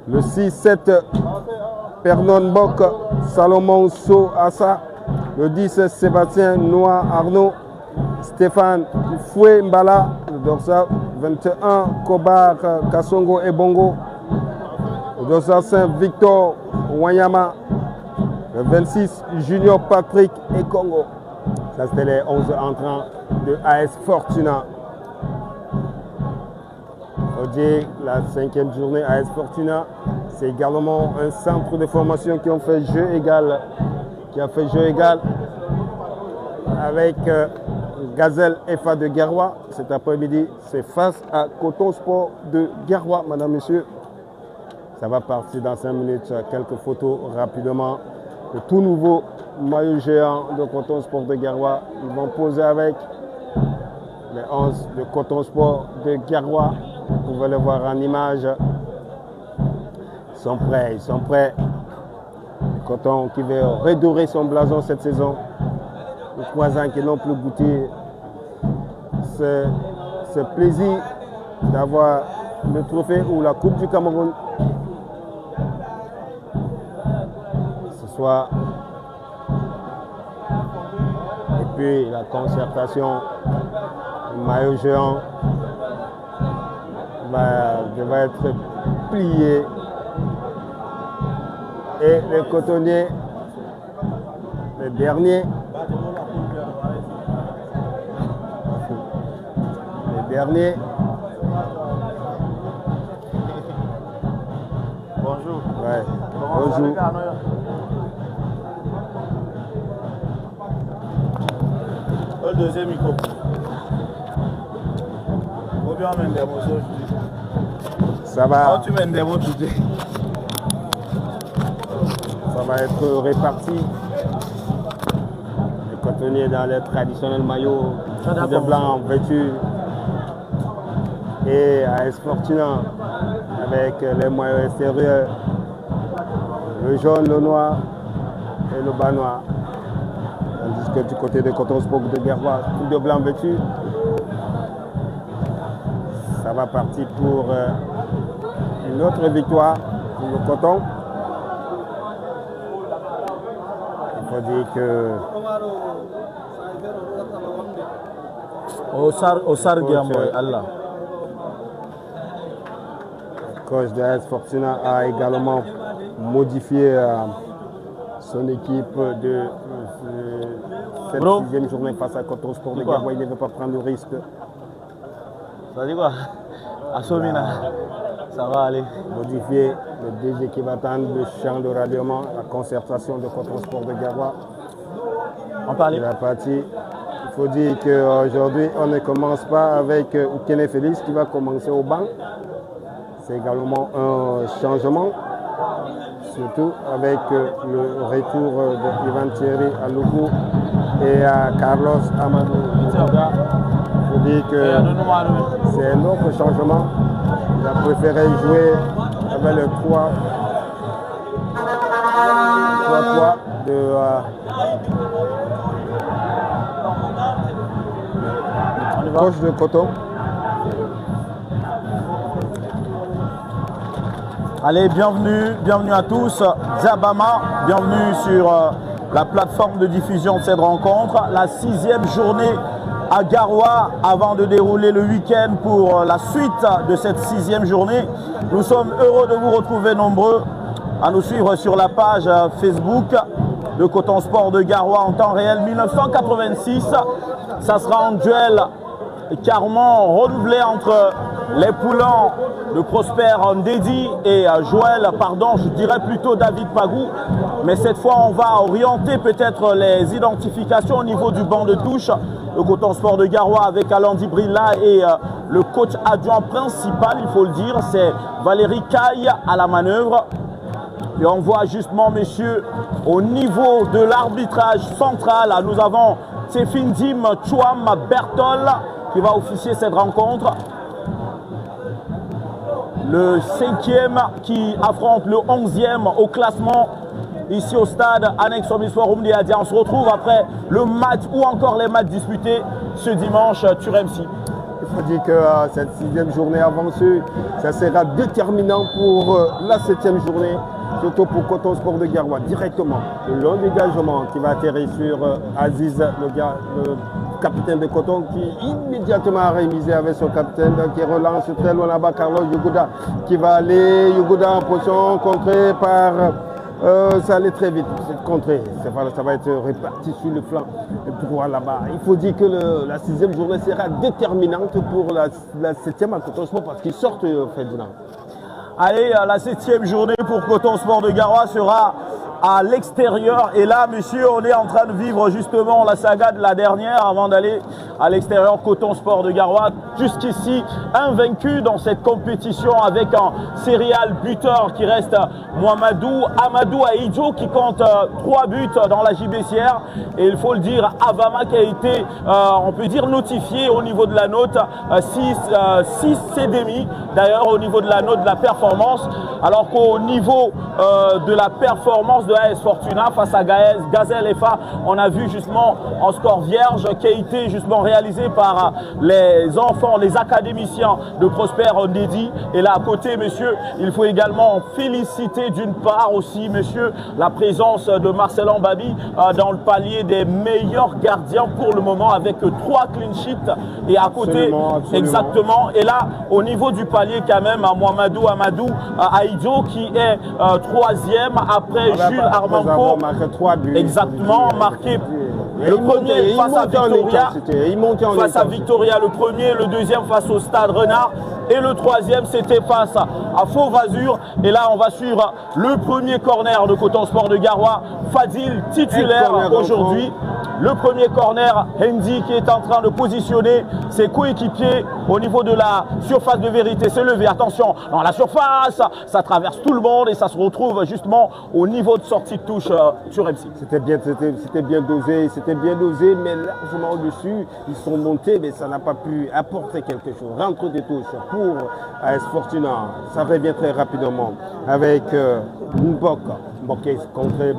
Le 6-7, Pernon Bok, Salomon So Assa. Le 10, Sébastien Noah Arnaud, Stéphane Foué Mbala. Le dorsal 21, Kobar Kassongo et Bongo. Le dorsal 5, Victor Wanyama. Le 26, Junior Patrick et Congo. Ça, c'était les 11 entrants de AS Fortuna. Aujourd'hui, la 5e journée AS Fortuna, c'est également un centre de formation qui a fait jeu égal avec Gazelle FA de Garoua. Cet après-midi, c'est face à Coton Sport de Garoua, madame, messieurs. Ça va partir dans 5 minutes. Quelques photos rapidement. Le tout nouveau maillot géant de Coton Sport de Garoua. Ils vont poser avec les 11 de Coton Sport de Garoua. Vous pouvez le voir en image. Ils sont prêts. Le Coton qui veut redorer son blason cette saison. Les 3 ans qui n'ont plus goûté ce plaisir d'avoir le trophée ou la Coupe du Cameroun. Ce soir. Et puis la concertation du maillot géant devrait être plié. Et les cotonniers, les derniers. Bonjour. Ouais. Bonjour. Le deuxième micro. Faut bien mettre des mots aujourd'hui. Ça va. Quand tu mets des mots aujourd'hui. Ça va être réparti. Les cotonniers dans les traditionnels maillots de blanc vêtus. Et AS Fortuna avec les maillots extérieurs, le jaune, le noir et le bas noir. Tandis que du côté de Coton Sport de Garoua, tout de blanc vêtu. Ça va partir pour une autre victoire pour le Coton. Il faut dire que Osar Giamboy, Allah. Le coach de AS Fortuna a également modifié son équipe de cette 6e journée face à Coton Sport de Garoua. Il ne veut pas prendre de risque. Ça dit quoi? Assomina, ça va aller. Modifier les 2 équipes attendent le champ de ralliement, la concertation de Coton Sport de Garoua. On parlait. La partie. Il faut dire qu'aujourd'hui, on ne commence pas avec Oukene Félix qui va commencer au banc. C'est également un changement, surtout avec le retour de Ivan Thierry à Lougou et à Carlos Amadou. Il faut dire que c'est un autre changement. Il a préféré jouer avec le 3-3 de coach de Coton. Allez, bienvenue à tous. Zabama, bienvenue sur la plateforme de diffusion de cette rencontre. La 6e journée à Garoua avant de dérouler le week-end pour la suite de cette 6e journée. Nous sommes heureux de vous retrouver nombreux à nous suivre sur la page Facebook de Coton Sport de Garoua en temps réel 1986. Ça sera un duel carrément renouvelé entre les poulains de Prosper Ndedi et Joël, je dirais plutôt David Pagou. Mais cette fois, on va orienter peut-être les identifications au niveau du banc de touche. Le Coton Sport de Garoua avec Alain Dibrilla et le coach adjoint principal, il faut le dire, c'est Valérie Caille à la manœuvre. Et on voit justement, messieurs, au niveau de l'arbitrage central, nous avons Tsefindim Chouam Bertol qui va officier cette rencontre. Le 5e qui affronte le 11e au classement ici au stade annexe Omiswarum Diadia. On se retrouve après le match ou encore les matchs disputés ce dimanche sur MC. Il faut dire que cette 6e journée avancée, ça sera déterminant pour la 7e journée, surtout pour Coton Sport de Garoua, directement. Le long dégagement qui va atterrir sur Aziz, le capitaine de Coton, qui immédiatement a rémisé avec son capitaine, qui relance très loin là-bas, Carlos Yuguda, qui va aller, Yuguda en position contrée par... ça allait très vite, cette contrée. Ça va être réparti sur le flanc droit là-bas. Il faut dire que la 6e journée sera déterminante pour la 7e à Coton Sport parce qu'ils sortent Ferdinand. Allez, la 7e journée pour Coton Sport de Garoua sera à l'extérieur. Et là, monsieur, on est en train de vivre justement la saga de la dernière avant d'aller à l'extérieur. Coton Sport de Garoua, jusqu'ici, invaincu dans cette compétition avec un serial buteur qui reste Amadou Aïdjo qui compte 3 buts dans la JBCR. Et il faut le dire, Avama qui a été, on peut dire, notifié au niveau de la note, 6 c'est demi. D'ailleurs, au niveau de la note de la performance, alors qu'au niveau de la performance de AS Fortuna face à Gazelle FA, on a vu justement un score vierge qui a été justement réalisé par les enfants, les académiciens de Prosper Ndedi. Et là à côté, monsieur, il faut également féliciter d'une part aussi, monsieur, la présence de Marcel Mbabi dans le palier des meilleurs gardiens pour le moment avec 3 clean sheets. Et à côté, absolument. Exactement. Et là, au niveau du palier quand même, à Mohamedou Amadou Aïdjo qui est 3e après Jules Armanco. Marqué 3 buts. Exactement, marqué le premier face à Victoria. Face à Victoria, le premier, le deuxième face au Stade Renard. Et le 3e, c'était face à Faux-Vazur. Et là, on va suivre le premier corner de Coton Sport de Garoua. Fadil, titulaire aujourd'hui. Le premier corner, Hendy qui est en train de positionner ses coéquipiers au niveau de la surface de vérité. C'est levé, attention, dans la surface, ça traverse tout le monde et ça se retrouve justement au niveau de sortie de touche sur MC. C'était bien dosé, mais largement au-dessus. Ils sont montés, mais ça n'a pas pu apporter quelque chose. Rentre des touches pour AS Fortuna. Ça revient très rapidement avec Mbok. Mboké contré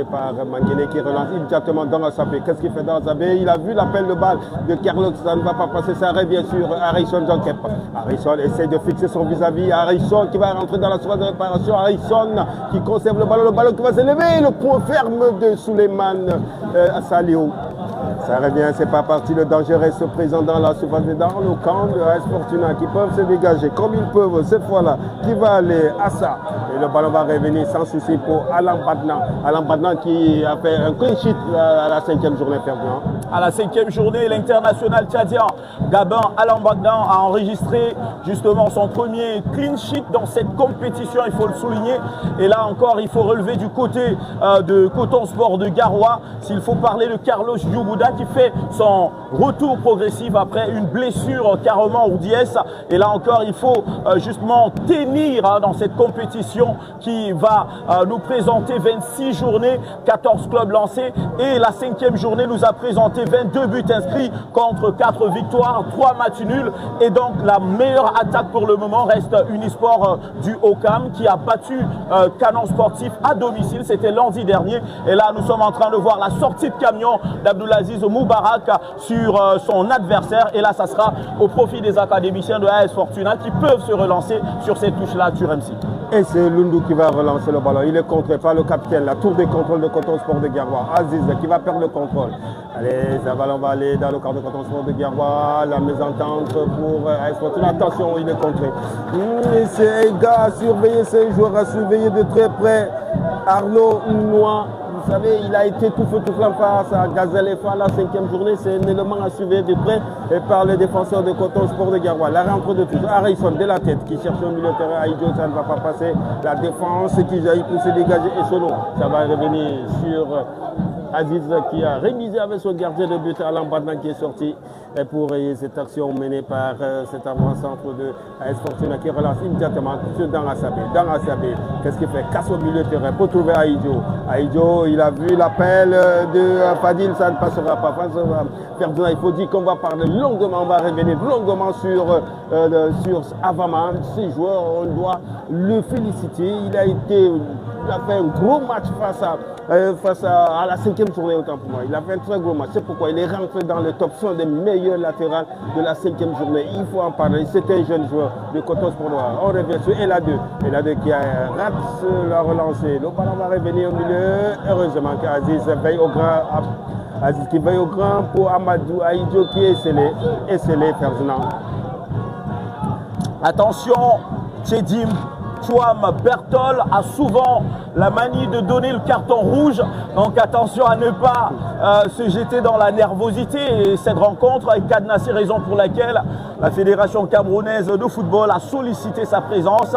par Manguene qui relance immédiatement dans Asabé. Qu'est-ce qu'il fait dans Asabé? Il a vu l'appel de balle de Carlos, ça ne va pas passer, ça revient sur Harrison Jean-Kep. Harrison essaie de fixer son vis-à-vis. Harrison qui va rentrer dans la surface de réparation. Harrison qui conserve le ballon qui va s'élever. Le point ferme de Souleymane Salio. Ça revient, c'est pas parti. Le danger reste présent dans la surface, dans le camp de AS Fortuna qui peuvent se dégager comme ils peuvent cette fois-là. Qui va aller à ça. Et le ballon va revenir sans souci pour Alain Badna. Alain Badna qui a fait un clean sheet à la 5e journée, Ferdinand. À la 5e journée, l'international tchadien Gabin Alain Badna a enregistré justement son premier clean sheet dans cette compétition, il faut le souligner. Et là encore, il faut relever du côté de Coton Sport de Garoua, s'il faut parler de Carlos Yuguda qui fait son retour progressif après une blessure carrément ourdiès. Et là encore, il faut justement tenir dans cette compétition qui va nous présenter 26 journées, 14 clubs lancés. Et la 5e journée nous a présenté 22 buts inscrits contre 4 victoires, 3 matchs nuls. Et donc la meilleure attaque pour le moment reste Unisport du Ocam qui a battu Canon Sportif à domicile. C'était lundi dernier. Et là, nous sommes en train de voir la sortie de camion d'Abdoulaziz Moubarak sur son adversaire. Et là, ça sera au profit des académiciens de AS Fortuna qui peuvent se relancer sur ces touches-là sur MC. Et c'est Lundu qui va relancer le ballon. Il est contré par le capitaine. La tour de contrôle de Coton Sport de Garoua. Aziz qui va perdre le contrôle. Allez, ça ballon va aller dans le camp de Coton Sport de Garoua. La mésentente pour AS Fortuna. Attention, il est contré. C'est un gars à surveiller, c'est un joueur à surveiller de très près. Arnaud Noir. Vous savez, il a été tout feu tout flamme face à Gazelle FA la 5e journée. C'est un élément à surveiller de près et par les défenseurs de Coton Sport de Garoua. La rentre de tous. Harrison de la tête qui cherche un milieu de terrain. Aïdjo, ça ne va pas passer. La défense qui jaillit pour se dégager. Et solo, ça va revenir sur Aziz qui a rémisé avec son gardien de but Alain Badna qui est sorti pour cette action menée par cet avant-centre de AS Fortuna qui relance immédiatement dans Asabé. Dans Asabé, qu'est-ce qu'il fait? Casse au milieu de terrain pour trouver Aïdjo. Aïdjo, il a vu l'appel de Fadil, ça ne passera pas. Ferdinand, il faut dire qu'on va parler longuement, on va revenir longuement sur Avama. Ces joueurs, on doit le féliciter. Il a été il a fait un gros match face à la 5e journée, autant pour moi. Il a fait un très gros match. C'est pourquoi il est rentré dans le top 100 des meilleurs latérales de la 5e journée. Il faut en parler. C'est un jeune joueur de Coton Sport Noir. On revient sur Eladeux. Eladeux qui a rate la relancée. Le ballon va revenir au milieu. Heureusement qu'Aziz veille au grand. Aziz qui veille au grand pour Amadou Aïdjo qui est scellé. Et scellé, Ferdinand. Attention, Tchedim Chouam Bertol a souvent la manie de donner le carton rouge. Donc attention à ne pas se jeter dans la nervosité. Et cette rencontre est cadenassée, raison pour laquelle la Fédération camerounaise de football a sollicité sa présence.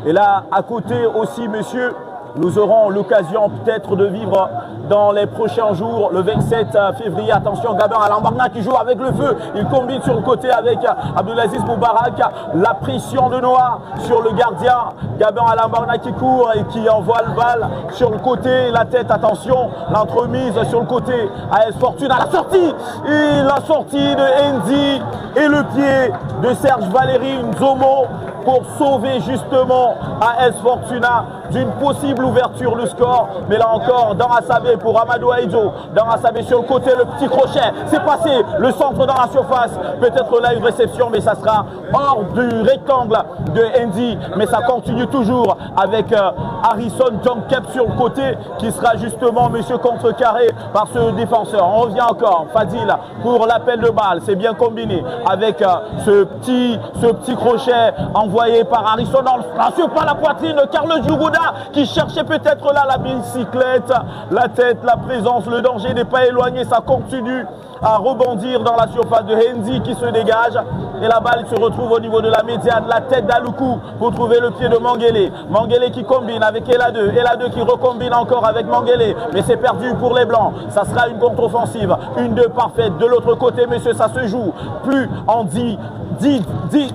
Et là, à côté aussi, monsieur, nous aurons l'occasion peut-être de vivre dans les prochains jours, le 27 février. Attention, Gabin Alambarna qui joue avec le feu. Il combine sur le côté avec Abdelaziz Moubarak. La pression de Noah sur le gardien. Gabin Alambarna qui court et qui envoie le balle sur le côté. La tête, attention, l'entremise sur le côté. AS Fortuna, la sortie. Et la sortie de Andy et le pied de Serge Valéry Nzomo pour sauver justement AS Fortuna d'une possible ouverture le score. Mais là encore, dans Assabé pour Amadou Aïdjo. Dans Assabé sur le côté, le petit crochet. C'est passé, le centre dans la surface. Peut-être là une réception, mais ça sera hors du rectangle de Andy. Mais ça continue toujours avec Harrison John Kep sur le côté qui sera justement monsieur contrecarré par ce défenseur. On revient encore, Fadil pour l'appel de balle. C'est bien combiné avec ce petit crochet envoyé par Harrison. Sur pas la poitrine de Carlos Jugoda qui cherchait peut-être là la bicyclette, la tête, la présence, le danger n'est pas éloigné, ça continue à rebondir dans la surface de Hendy qui se dégage et la balle se retrouve au niveau de la médiane, la tête d'Aloukou pour trouver le pied de Manguélé. Manguélé qui combine avec Eladeux, Eladeux qui recombine encore avec Manguélé, mais c'est perdu pour les Blancs. Ça sera une contre-offensive, une 2 parfaite. De l'autre côté, monsieur, ça se joue plus en 10,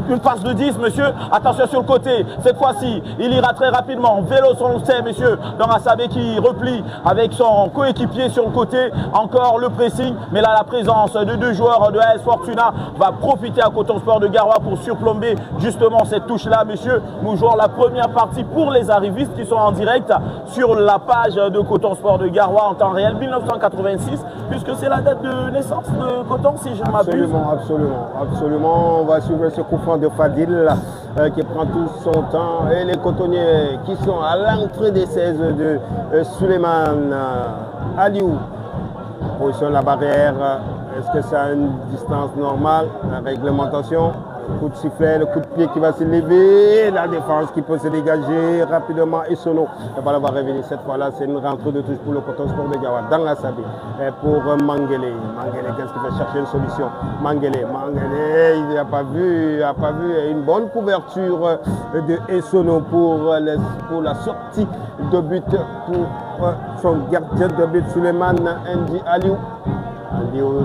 une passe de 10, monsieur. Attention sur le côté, cette fois-ci, il ira très rapidement. Vélo, on le sait, monsieur, dans Assabé qui replie avec son coéquipier sur le côté. Encore le pressing, mais là, la présence de 2 joueurs de AS Fortuna va profiter à Coton Sport de Garoua pour surplomber justement cette touche-là, monsieur. Nous jouons la première partie pour les arrivistes qui sont en direct sur la page de Coton Sport de Garoua en temps réel, 1986, puisque c'est la date de naissance de Coton, si je ne m'abuse. Absolument. On va suivre ce coup franc de Fadil qui prend tout son temps. Et les cotonniers qui sont à l'entrée des 16 de Suleiman Aliou. Position de la barrière. Est-ce que ça a une distance normale? La réglementation. Coup de sifflet, le coup de pied qui va se lever, la défense qui peut se dégager rapidement et Sono. Le ballon va revenir cette fois-là, c'est une rentrée de touche pour le Coton Sport de Garoua dans la Sabé. Pour Manguélé. Manguélé, qu'est-ce qu'il va chercher une solution? Manguélé, il n'a pas vu une bonne couverture de Essono pour la sortie de but pour son gardien de but, Suleiman Ndi Aliou.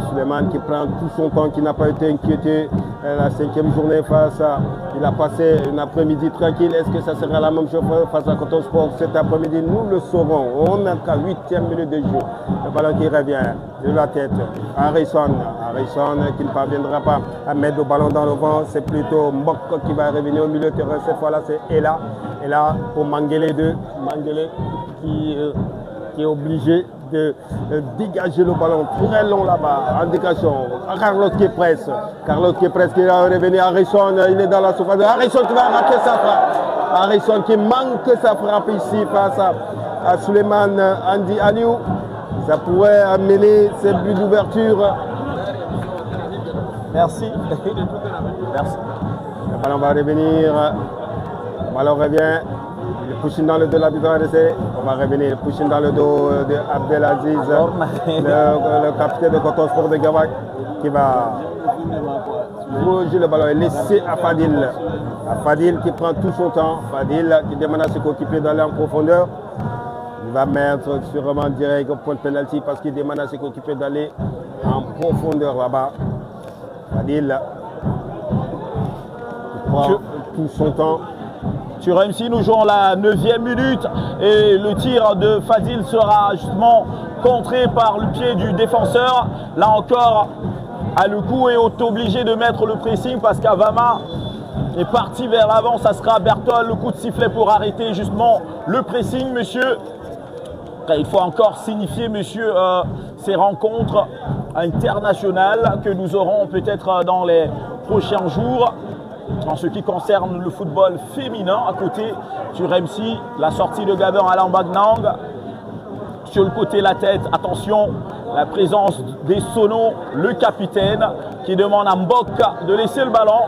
Suleiman qui prend tout son temps, qui n'a pas été inquiété. La 5e journée il a passé un après-midi tranquille. Est-ce que ça sera la même chose face à Coton Sport cet après-midi? Nous le saurons. On n'a qu'à 8e minute de jeu. Le ballon qui revient de la tête. Harrison qui ne parviendra pas à mettre le ballon dans le vent. C'est plutôt Mbok qui va revenir au milieu de terrain. Cette fois-là, c'est Ela. Et là, pour Manguélé 2. Manguélé qui est obligé de dégager le ballon très long là-bas, indication. Carlos qui presse qui va revenir. Harrison, il est dans la surface. Harrison qui va rater sa frappe. Harrison qui manque sa frappe ici face à Suleiman Ndi Aliou. Ça pourrait amener ce but d'ouverture. Merci. Le ballon va revenir. Le ballon revient. Le pushing dans le dos de l'arbitre d'essai. On va revenir. Le pushing dans le dos de Abdelaziz, le capitaine de Coton Sport de Garoua, qui va bouger le ballon et laisser à Fadil. Fadil qui prend tout son temps. Fadil qui demande à ses coéquipiers d'aller en profondeur. Il va mettre sûrement direct au point de pénalty parce qu'il demande à ses coéquipiers d'aller en profondeur là-bas. Fadil qui prend tout son temps. Sur MC, nous jouons la 9e minute et le tir de Fadil sera justement contré par le pied du défenseur. Là encore, Aloukou est obligé de mettre le pressing parce qu'Avama est parti vers l'avant. Ça sera Bertol, le coup de sifflet pour arrêter justement le pressing, monsieur. Il faut encore signifier, monsieur, ces rencontres internationales que nous aurons peut-être dans les prochains jours. En ce qui concerne le football féminin, à côté sur MC, la sortie de Gabin Alain Bagnang. Sur le côté, la tête, attention, la présence des Sono, le capitaine, qui demande à Mbok de laisser le ballon.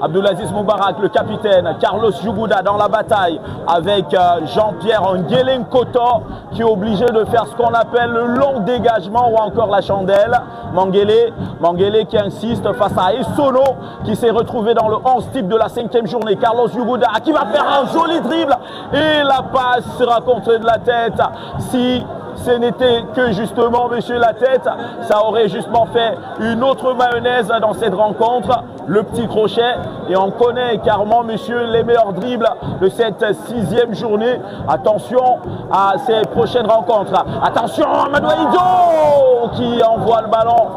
Abdulaziz Moubarak, le capitaine, Carlos Yougouda dans la bataille avec Jean-Pierre Nguelen-Koto qui est obligé de faire ce qu'on appelle le long dégagement ou encore la chandelle. Mangele qui insiste face à Essono qui s'est retrouvé dans le 11 type de la 5e journée. Carlos Yougouda qui va faire un joli dribble et la passe sera contrée de la tête. Si ce n'était que justement, monsieur, la tête, ça aurait justement fait une autre mayonnaise dans cette rencontre. Le petit crochet, et on connaît carrément, monsieur, les meilleurs dribbles de cette 6e journée. Attention à ces prochaines rencontres. Attention à Amadou Aïdjo qui envoie le ballon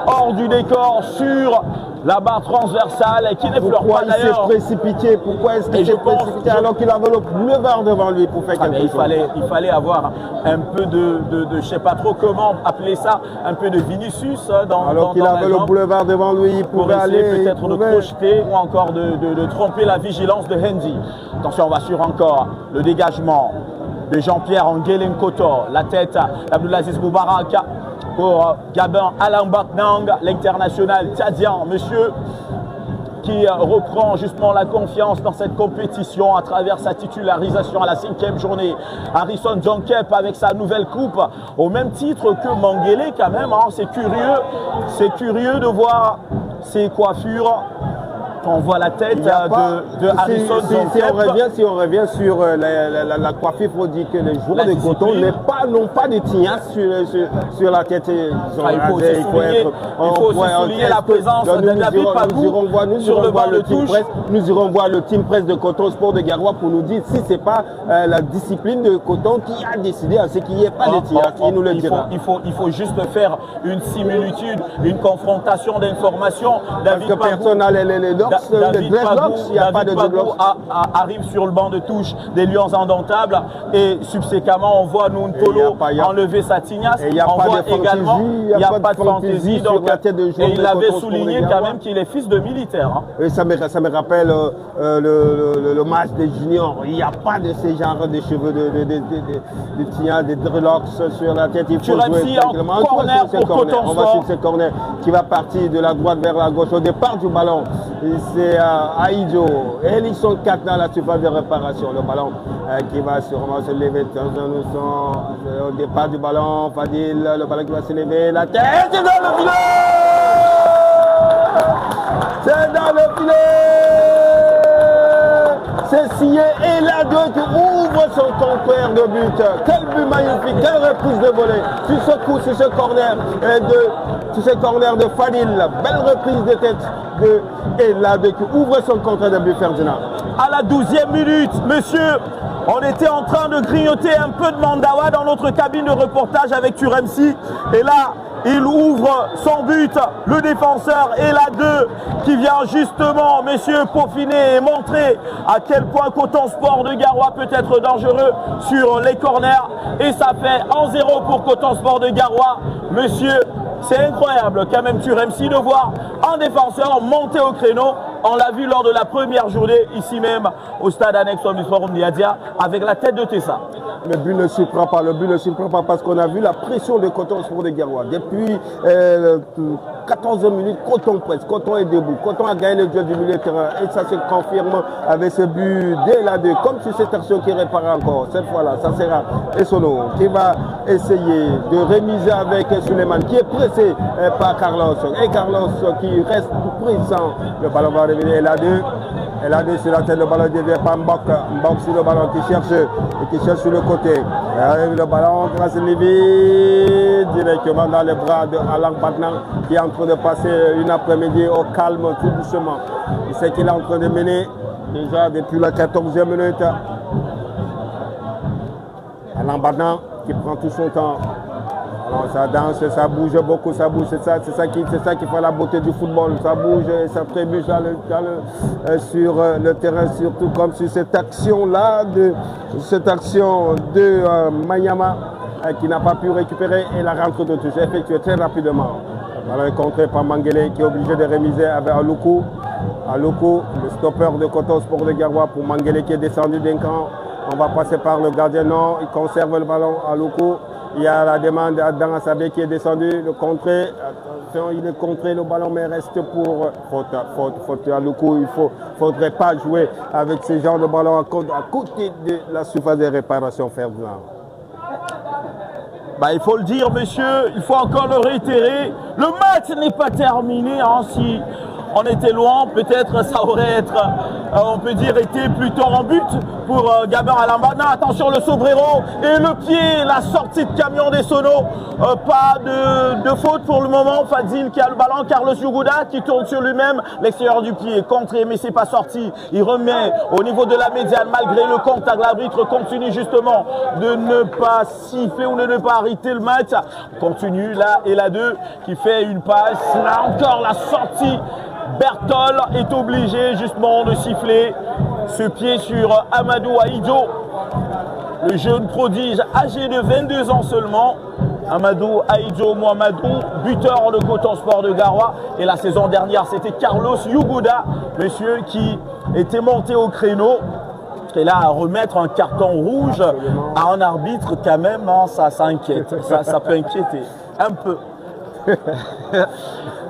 hors du décor sur la barre transversale et qui n'effleure pas d'ailleurs. Pourquoi il s'est précipité? Pourquoi est-ce qu'il s'est précipité alors qu'il avait le boulevard devant lui pour faire quelque chose? Il fallait avoir un peu de je ne sais pas trop comment appeler ça, un peu de Vinicius alors qu'il avait le boulevard devant lui, il pouvait aller peut-être de projeter ou encore de tromper la vigilance de Hendy. Attention, on va sur encore le dégagement de Jean-Pierre Nguelen-Koto, la tête d'Abdulaziz Moubarak pour Gabin Alain Bagnang, l'international tchadien, monsieur, qui reprend justement la confiance dans cette compétition à travers sa titularisation à la 5e journée. Harrison Jonkep avec sa nouvelle coupe, au même titre que Mangele quand même, hein. C'est curieux de voir ses coiffures. On voit la tête de Harrison Jonkep. Si on revient sur la coiffure, il faut dire que les joueurs de coton n'ont pas de tignasse sur la tête. Il faut souligner la présence de David Pabou sur le banc de touche. Nous irons voir le team presse de Coton Sport de Garoua pour nous dire si ce n'est pas la discipline de Coton qui a décidé à ce qu'il n'y ait pas de tignasse. Il nous le dira. Il faut juste faire une similitude, une confrontation d'informations. Parce que personne n'a les docs. David Pabou arrive sur le banc de touche des Lions indomptables et subséquemment on voit Nuntolo enlever sa tignasse. On voit également il n'y a pas de fantaisie. Et il avait souligné quand même qu'il est fils de militaire. Hein. Et ça me rappelle le match des juniors. Il n'y a pas de ce genre de cheveux de tignasse, de dreadlocks sur la tête. Il faut jouer tranquillement. On va sur ce corner qui va partir de la droite vers la gauche au départ du ballon. C'est Aïdjo. Et ils sont 4 dans la surface de réparation. Le ballon qui va sûrement se lever. Au départ du ballon, Fadil, le ballon qui va se lever. La tête, c'est dans le filet! C'est dans le filet! C'est signé et la deux qui ouvre son compteur de but. Quel but magnifique, quelle reprise de volée. Sur ce coup, sur ce corner de Fadil. Belle reprise de tête de Eladé qui ouvre son compteur de but, Ferdinand. À la 12e minute, monsieur, on était en train de grignoter un peu de mandawa dans notre cabine de reportage avec Turemsi. Et là, il ouvre son but, le défenseur Eladé qui vient justement, monsieur, peaufiner et montrer à quel point Coton Sport de Garoua peut être dangereux sur les corners. Et ça fait 1-0 pour Coton Sport de Garoua. Monsieur, c'est incroyable quand même Turemsi de voir un défenseur monter au créneau. On l'a vu lors de la première journée, ici même, au stade annexe du Forum Niadia, avec la tête de Tessa. Le but ne surprend pas, parce qu'on a vu la pression de Coton Sport de Garoua. Depuis 14 minutes, Coton presse, Coton est debout, Coton a gagné le duel du milieu de terrain et ça se confirme avec ce but dès la 2, comme sur cette action qui répare encore. Cette fois-là, ça sera Essono qui va essayer de remiser avec Suleiman qui est pressé par Carlos. Et Carlos qui reste pressant. Le ballon va revenir, la 2 sur la tête, le ballon devient par Mbok. Mbok sur le ballon qui cherche sur le côté. Et arrive le ballon qui va se lever directement dans les bras de Alain Bagnang qui est en train de passer une après-midi au calme tout doucement. Il sait qu'il est en train de mener déjà depuis la 14e minute. Alain Bagnang qui prend tout son temps. Non, ça danse, ça bouge beaucoup, ça bouge. C'est ça qui fait la beauté du football. Ça bouge et ça trébuche sur le terrain, surtout comme sur cette action-là, cette action de Manyama qui n'a pas pu récupérer et la rentre de touche effectuée très rapidement. Alors contré par Manguele qui est obligé de rémiser avec Aloukou. Aloukou, le stopper de Coton Sport de Garoua pour Manguele qui est descendu d'un cran. On va passer par le gardien, non, il conserve le ballon à Aloukou. Il y a la demande d'Addan Assabé qui est descendu, le contré. Attention, il est contré, le ballon mais reste pour faute à Aloukou. Il ne faudrait pas jouer avec ce genre de ballon à côté de la surface de réparation Ferdinand. Il faut le dire, monsieur, il faut encore le réitérer. Le match n'est pas terminé. Hein, si on était loin, peut-être ça aurait on peut dire, été plutôt en but pour Gabin Alambana. Attention, le sombrero et le pied, la sortie de camion des Sonos. Pas de faute pour le moment. Fadil qui a le ballon, Carlos Yuguda qui tourne sur lui-même. L'extérieur du pied, contré, mais c'est pas sorti. Il remet au niveau de la médiane, malgré le contact. L'arbitre continue justement de ne pas siffler ou de ne pas arrêter le match. Continue là et la 2 qui fait une passe. Là encore, la sortie. Bertol est obligé justement de siffler ce pied sur Amadou Aïdjo, le jeune prodige âgé de 22 ans seulement. Amadou Aïdjo Mohamedou, buteur de Coton Sport de Garoua. Et la saison dernière, c'était Carlos Yuguda, monsieur qui était monté au créneau. Et là, à remettre un carton rouge à un arbitre, quand même, hein, ça inquiète. Ça peut inquiéter un peu.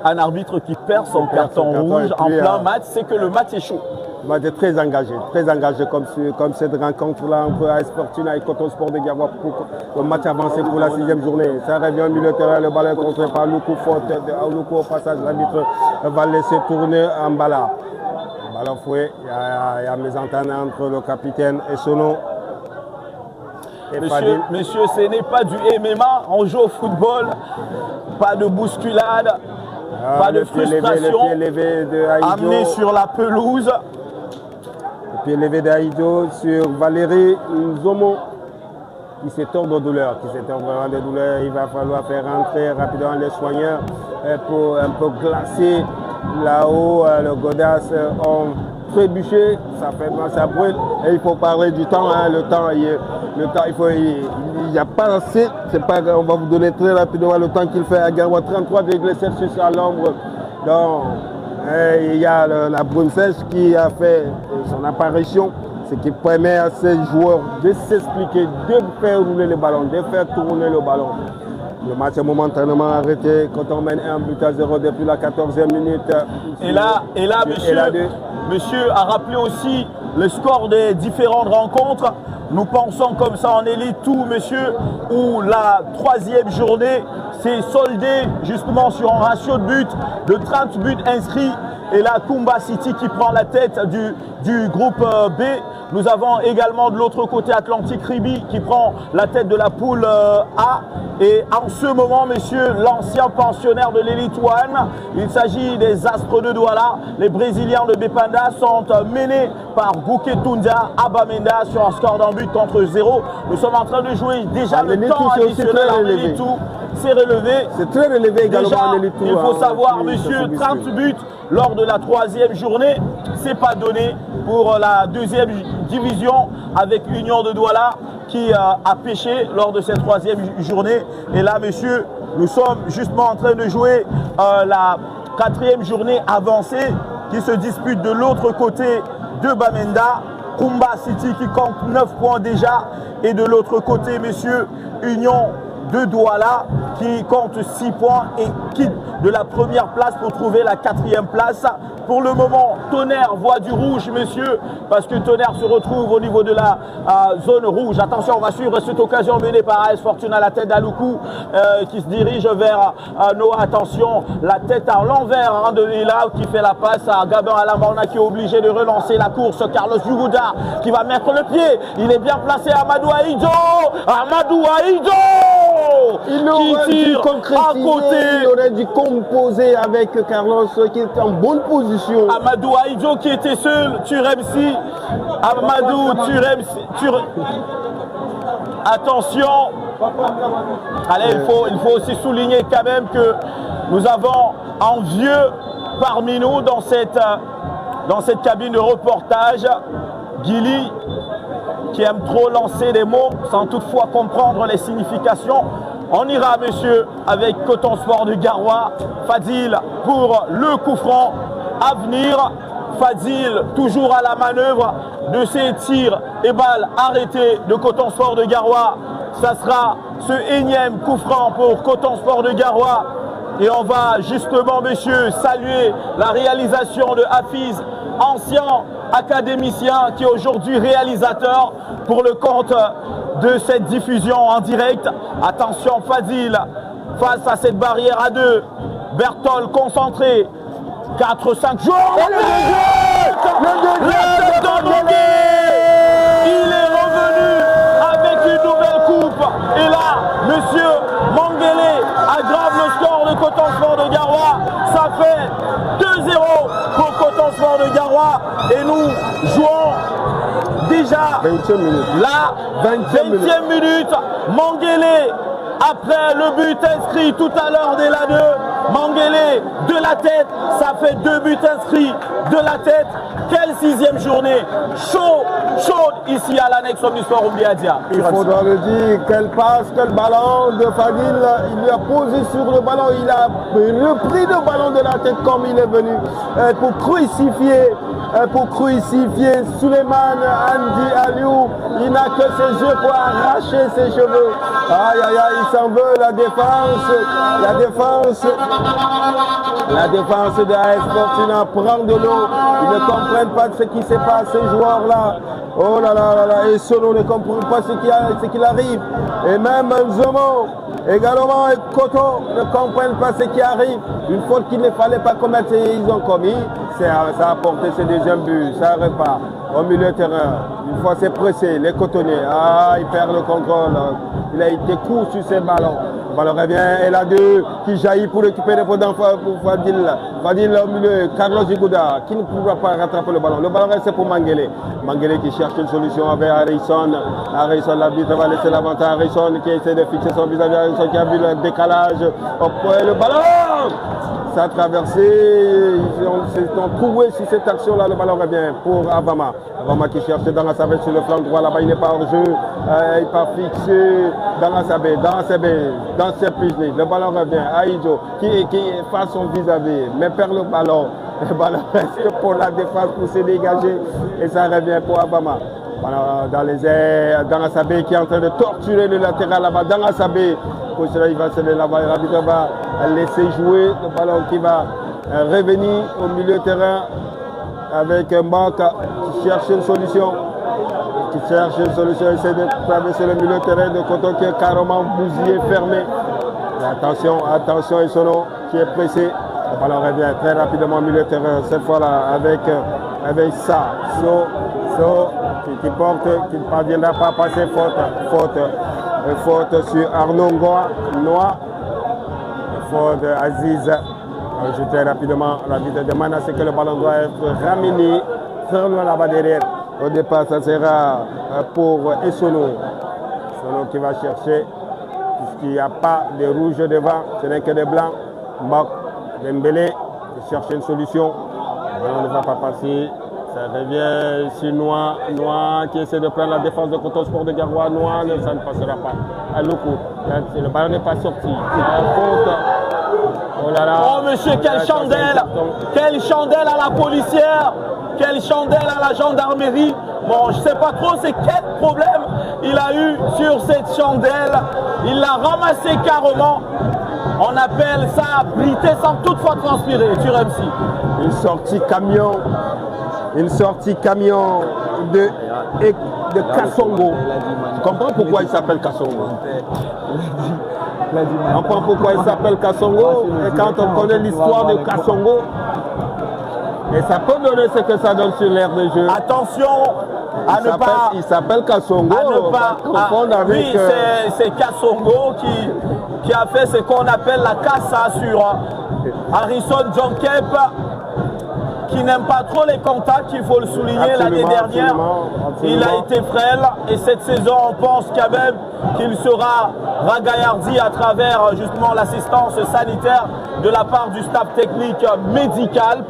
Un arbitre qui perd son carton rouge en plein match, c'est que le match est chaud. Le match est très engagé comme cette rencontre-là entre AS Fortuna et Coton Sport de Garoua pour le match avancé pour la 6e journée. Ça revient au milieu de terrain, le ballon est contré par Loukou, faute de Loukou au passage, l'arbitre va laisser tourner en bala. Ballon fouet, il y a mésentente entre le capitaine et Sono. Monsieur, ce n'est pas du MMA, on joue au football, pas de bousculade, pas de frustration, amené sur la pelouse. Le pied levé d'Aïdjo sur Valérie Nzomo qui s'étord de douleur, il va falloir faire rentrer rapidement les soigneurs pour un peu glacer là-haut, le Godas ont trébuché, ça fait mal, ça brûle, et il faut parler du temps, hein, le temps, il n'y a pas assez, c'est pas grave, on va vous donner très rapidement le temps qu'il fait à Garoua, 33,7 à l'ombre, donc il y a la brume sèche qui a fait son apparition, ce qui permet à ces joueurs de s'expliquer, de faire rouler le ballon, de faire tourner le ballon. Le match est momentanément arrêté quand on mène 1-0 depuis la 14e minute. Et là monsieur a rappelé aussi le score des différentes rencontres. Nous pensons comme ça en élite tout, monsieur, où la 3e journée s'est soldée justement sur un ratio de buts de 30 buts inscrits. Et là, Kumba City qui prend la tête du groupe B. Nous avons également de l'autre côté Atlantique Ribi qui prend la tête de la poule A. Et en ce moment, messieurs, l'ancien pensionnaire de l'Elite One, il s'agit des Astres de Douala. Les Brésiliens de Bepanda sont menés par Gouké Tunda Abamenda sur un score d'un but contre 0. Nous sommes en train de jouer déjà le temps additionnel en Elite 2. C'est relevé. C'est très relevé également déjà, en Elite 2. Il faut savoir, monsieur, 30 buts lors de la 3e journée, c'est pas donné pour la 2e division avec Union de Douala qui a pêché lors de cette 3e journée. Et là, monsieur, nous sommes justement en train de jouer la 4e journée avancée qui se dispute de l'autre côté de Bamenda. Kumba City qui compte 9 points déjà. Et de l'autre côté, messieurs, Union de Douala qui compte 6 points et quitte de la première place pour trouver la 4e place. Pour le moment, Tonnerre voit du rouge, messieurs, parce que Tonnerre se retrouve au niveau de la zone rouge. Attention, on va suivre cette occasion menée par AS Fortuna, la tête d'Aloukou qui se dirige vers Noah. Attention, la tête à l'envers hein, de Lila qui fait la passe à Gabin Alambana qui est obligé de relancer la course. Carlos Yuguda qui va mettre le pied. Il est bien placé, Amadou Aïdjo. Amadou Aïdjo il aurait dû concrétiser, il aurait dû composer avec Carlos qui est en bonne position. Amadou Aïdjo qui était seul, Turemsi. Amadou Turemsi. Attention, Allez, il faut aussi souligner quand même que nous avons un vieux parmi nous dans cette cabine de reportage, Guili, qui aime trop lancer des mots sans toutefois comprendre les significations. On ira, monsieur, avec Coton Sport de Garoua. Fadil pour le coup franc à venir. Fadil toujours à la manœuvre de ses tirs et balles arrêtés de Coton Sport de Garoua. Ça sera ce énième coup franc pour Coton Sport de Garoua. Et on va justement, messieurs, saluer la réalisation de Hafiz, ancien académicien qui est aujourd'hui réalisateur pour le compte de cette diffusion en direct. Attention, Fadil face à cette barrière à deux. Bertol concentré. 4-5 joueurs. Le deuxième. Il est revenu avec une nouvelle coupe. Et là, monsieur Mangele aggrave le score de Coton Sport de Garoua. Ça fait 2-0 pour Coton Sport de Garoua. Et nous jouons déjà 20e minute. la 20e minute. Mangele, après le but inscrit tout à l'heure dès la 2, Mangele de la tête, ça fait 2 buts inscrits de la tête. Quelle 6e journée chaude ici à l'annexe Omnisport Oumbiadia. Il faudra le dire, quelle passe, quel ballon de Fadil, il lui a posé sur le ballon, il a repris le ballon de la tête comme il est venu pour crucifier Suleiman Andy Aliou. Il n'a que ses yeux pour arracher ses cheveux. Aïe aïe aïe, il s'en veut, la défense de AS Fortuna prend de l'eau. Ils ne comprennent pas ce qui se passe, ces joueurs-là. Oh là là là là, et Solo ne comprend pas ce qui arrive. Et même Nzomo, également et Koto ne comprennent pas ce qui arrive. Une faute qu'il ne fallait pas commettre, ils ont commis. Ça a apporté ce deuxième but, ça repart au milieu de terrain. Une fois c'est pressé, les cotonniers, il perd le contrôle. Il a été court sur ses ballons. Le ballon revient et la 2 qui jaillit pour récupérer pour Fadil. Fadil au milieu, Carlos Igouda qui ne pourra pas rattraper le ballon. Le ballon reste pour Mangele. Mangele qui cherche une solution avec Harrison. Harrison, l'arbitre va laisser l'avantage. Harrison qui essaie de fixer son visage. Harrison qui a vu le décalage. Le ballon! Ça a traversé, ils sont trouvés sur cette action-là, le ballon revient pour Avama. Avama qui cherche dans la savette sur le flanc droit, là-bas il n'est pas hors jeu, il part fixé dans la savette, dans ses pigeons. Le ballon revient à Ijo qui face son vis-à-vis, mais perd le ballon reste pour la défense pour se dégager et ça revient pour Avama. Dans les airs, dans la sabé qui est en train de torturer le latéral là-bas, dans la sabé. Pour cela, il va se lever là-bas. L'arbitre va laisser jouer le ballon qui va revenir au milieu de terrain avec Mbak qui cherche une solution. Essaie de traverser le milieu de terrain de Coton qui est carrément bousillé, fermé. Et attention, Isono qui est pressé. Le ballon revient très rapidement au milieu de terrain. Cette fois-là avec So qui ne parviendra pas à passer faute sur Arnaud Noah. Faute Aziz. Ajouter rapidement l'arbitre demande à ce que le ballon doit être ramené très loin là-bas derrière. Au départ, ça sera pour Essono. Essono qui va chercher, puisqu'il n'y a pas de rouge devant, ce n'est que des blancs. Mbak Dembélé qui cherche une solution. Le ballon ne va pas passer. Ça revient sur Noah qui essaie de prendre la défense de Coton Sport de Garoua. Noah, ça ne passera pas. À Loukou, le ballon n'est pas sorti. Oh là là. Oh monsieur, quelle chandelle! Quelle chandelle à la policière! Quelle chandelle à la gendarmerie! Bon, je ne sais pas trop c'est quel problème il a eu sur cette chandelle. Il l'a ramassé carrément. On appelle ça briter sans toutefois transpirer sur MC. Une sortie camion de Kassongo. Tu comprends pourquoi il s'appelle Kassongo? On comprend pourquoi il s'appelle Kassongo. Et quand on connaît l'histoire de Kassongo, et ça peut donner ce que ça donne sur l'aire de jeu. Attention à ne pas. Il s'appelle Kassongo. À ne pas confondre avec. Oui, c'est Kassongo qui a fait ce qu'on appelle la cassa sur Harrison John Kemp. qui n'aime pas trop les contacts, il faut le souligner. L'année dernière, il a été frêle et cette saison, on pense quand même qu'il sera ragaillardi à travers justement l'assistance sanitaire de la part du staff technique médical,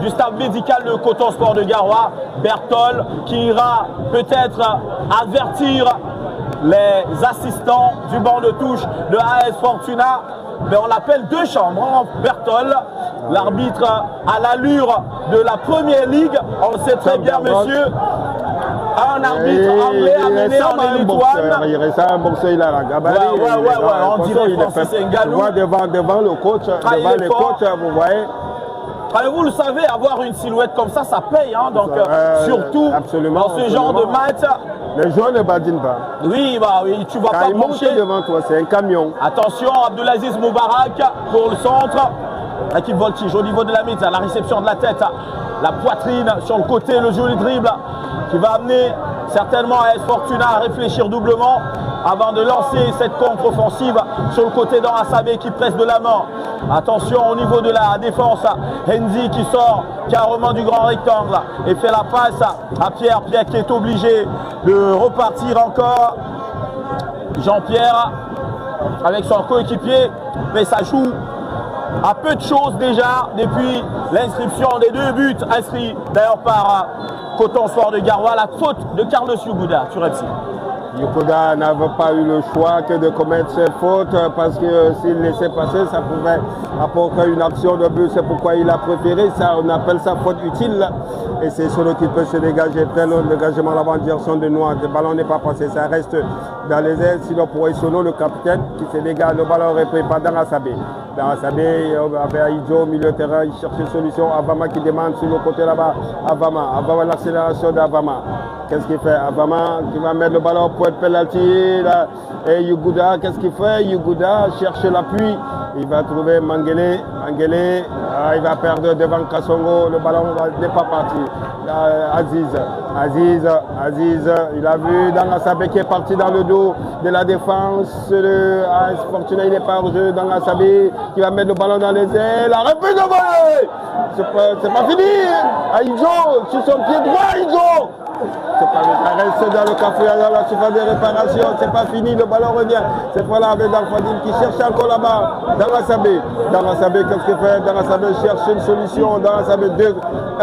du staff médical de Coton Sport de Garoua, Bertol, qui ira peut-être avertir les assistants du banc de touche de AS Fortuna. Mais on l'appelle deux chambres, hein, Bertol, l'arbitre à l'allure de la première ligue. On le sait très bien, monsieur. Un arbitre anglais amené en Étoile. Il reste un boxeur, il a la gabarit. On dirait Francis Ngannou. Devant le coach, devant les coachs, vous voyez. Vous le savez, avoir une silhouette comme ça, ça paye. Hein, donc, surtout dans ce genre de match. Les joueurs ne badinent pas. Oui, tu vas pas pencher devant toi, c'est un camion. Attention, Abdelaziz Moubarak pour le centre. L'équipe voltige au niveau de la mise, la réception de la tête, la poitrine sur le côté, le joli dribble qui va amener certainement AS Fortuna à réfléchir doublement avant de lancer cette contre-offensive sur le côté dans Asabé qui presse de la main. Attention au niveau de la défense, Henzi qui sort carrément du grand rectangle et fait la passe à Pierre. Pierre qui est obligé de repartir encore. Jean-Pierre avec son coéquipier, mais ça joue à peu de choses déjà depuis l'inscription des 2 buts inscrits d'ailleurs par Coton Sport de Garoua. La faute de Carlos Yuguda sur FC. Yuguda n'avait pas eu le choix que de commettre cette faute parce que s'il laissait passer, ça pouvait apporter une action de but. C'est pourquoi il a préféré ça. On appelle ça faute utile. Et c'est Sono qui peut se dégager. Très long dégagement là-bas en direction de Noir. Le ballon n'est pas passé. Ça reste dans les ailes. Sinon, pour Sono, le capitaine qui se dégage, le ballon est repris par Dangasabé. Dangasabé avec Aïdjo au milieu de terrain. Il cherche une solution. Avama qui demande sur le côté là-bas. Avama l'accélération d'Avama. Qu'est-ce qu'il fait? Avama qui va mettre le ballon pour être penalty. Là. Et Yuguda, qu'est-ce qu'il fait? Yuguda cherche l'appui. Il va trouver Mangele. Mangele, il va perdre devant Kassongo. Le ballon n'est pas parti. Aziz, il a vu Dangasabé qui est parti dans le dos de la défense. Le AS Fortuna, il n'est pas hors jeu. Dangasabé qui va mettre le ballon dans les ailes. La reprise de volée. C'est pas fini. Aïdjo, sur son pied droit, Aïdjo. Ça reste dans le cafouillage, dans la surface de réparation. C'est pas fini, le ballon revient. Cette fois-là avec Danfadine qui cherche encore là-bas. Dangasabé, qu'est-ce qu'il fait? Dangasabé cherche une solution. Dangasabé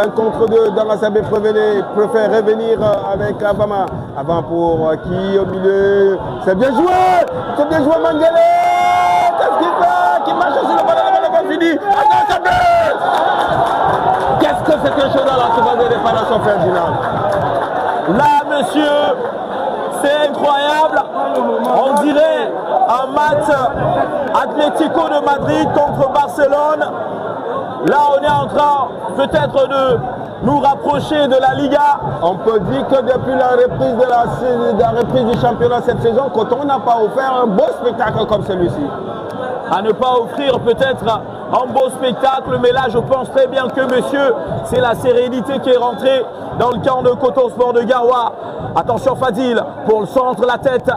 1 contre 2. Dangasabé préfère revenir avec Avama. Avant pour qui au milieu? C'est bien joué! C'est bien joué Mangele! Qu'est-ce qu'il fait? Qui marche sur le ballon, le ballon pas fini. Dangasabé! Qu'est-ce que c'est que chose dans la surface de réparation, Ferdinand? Là, monsieur, c'est incroyable. On dirait un match Atlético de Madrid contre Barcelone. Là, on est en train peut-être de nous rapprocher de la Liga. On peut dire que depuis la reprise du championnat cette saison, Coton n'a pas offert un beau spectacle comme celui-ci. À ne pas offrir peut-être un beau spectacle, mais là je pense très bien que monsieur, c'est la sérénité qui est rentrée dans le camp de Coton Sport de Garoua. Attention Fadil pour le centre, la tête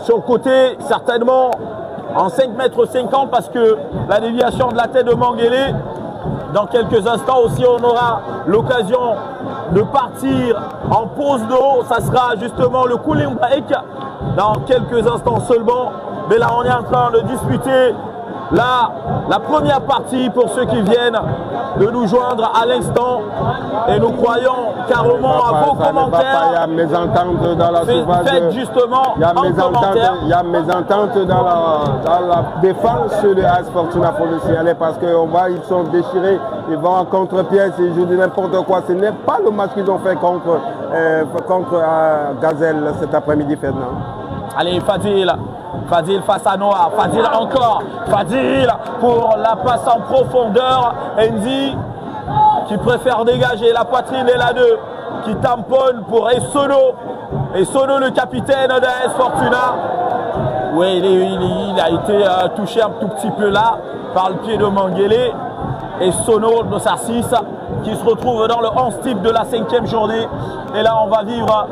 sur le côté, certainement en 5,50 m parce que la déviation de la tête de Mangele. Dans quelques instants aussi, on aura l'occasion de partir en pause d'eau. Ça sera justement le cooling break dans quelques instants seulement. Mais là, on est en train de disputer la première partie pour ceux qui viennent de nous joindre à l'instant. Et nous croyons carrément à vos commentaires. Il y a mésentente dans la surface. Faites justement il y a mésentente dans la défense de AS Fortuna, pour le signaler, parce qu'on voit ils sont déchirés, ils vont en contre-pièce, ils jouent n'importe quoi. Ce n'est pas le match qu'ils ont fait contre Gazelle cet après-midi, Ferdinand. Allez, Fadil face à Noah, Fadil encore, Fadil pour la passe en profondeur, Enzi qui préfère dégager la poitrine et la 2, qui tamponne pour Essono, le capitaine de AS Fortuna. Oui, il a été touché un tout petit peu là par le pied de Mangele. Essono de Sarcis qui se retrouve dans le 11 type de la 5e journée. Et là, on va vivre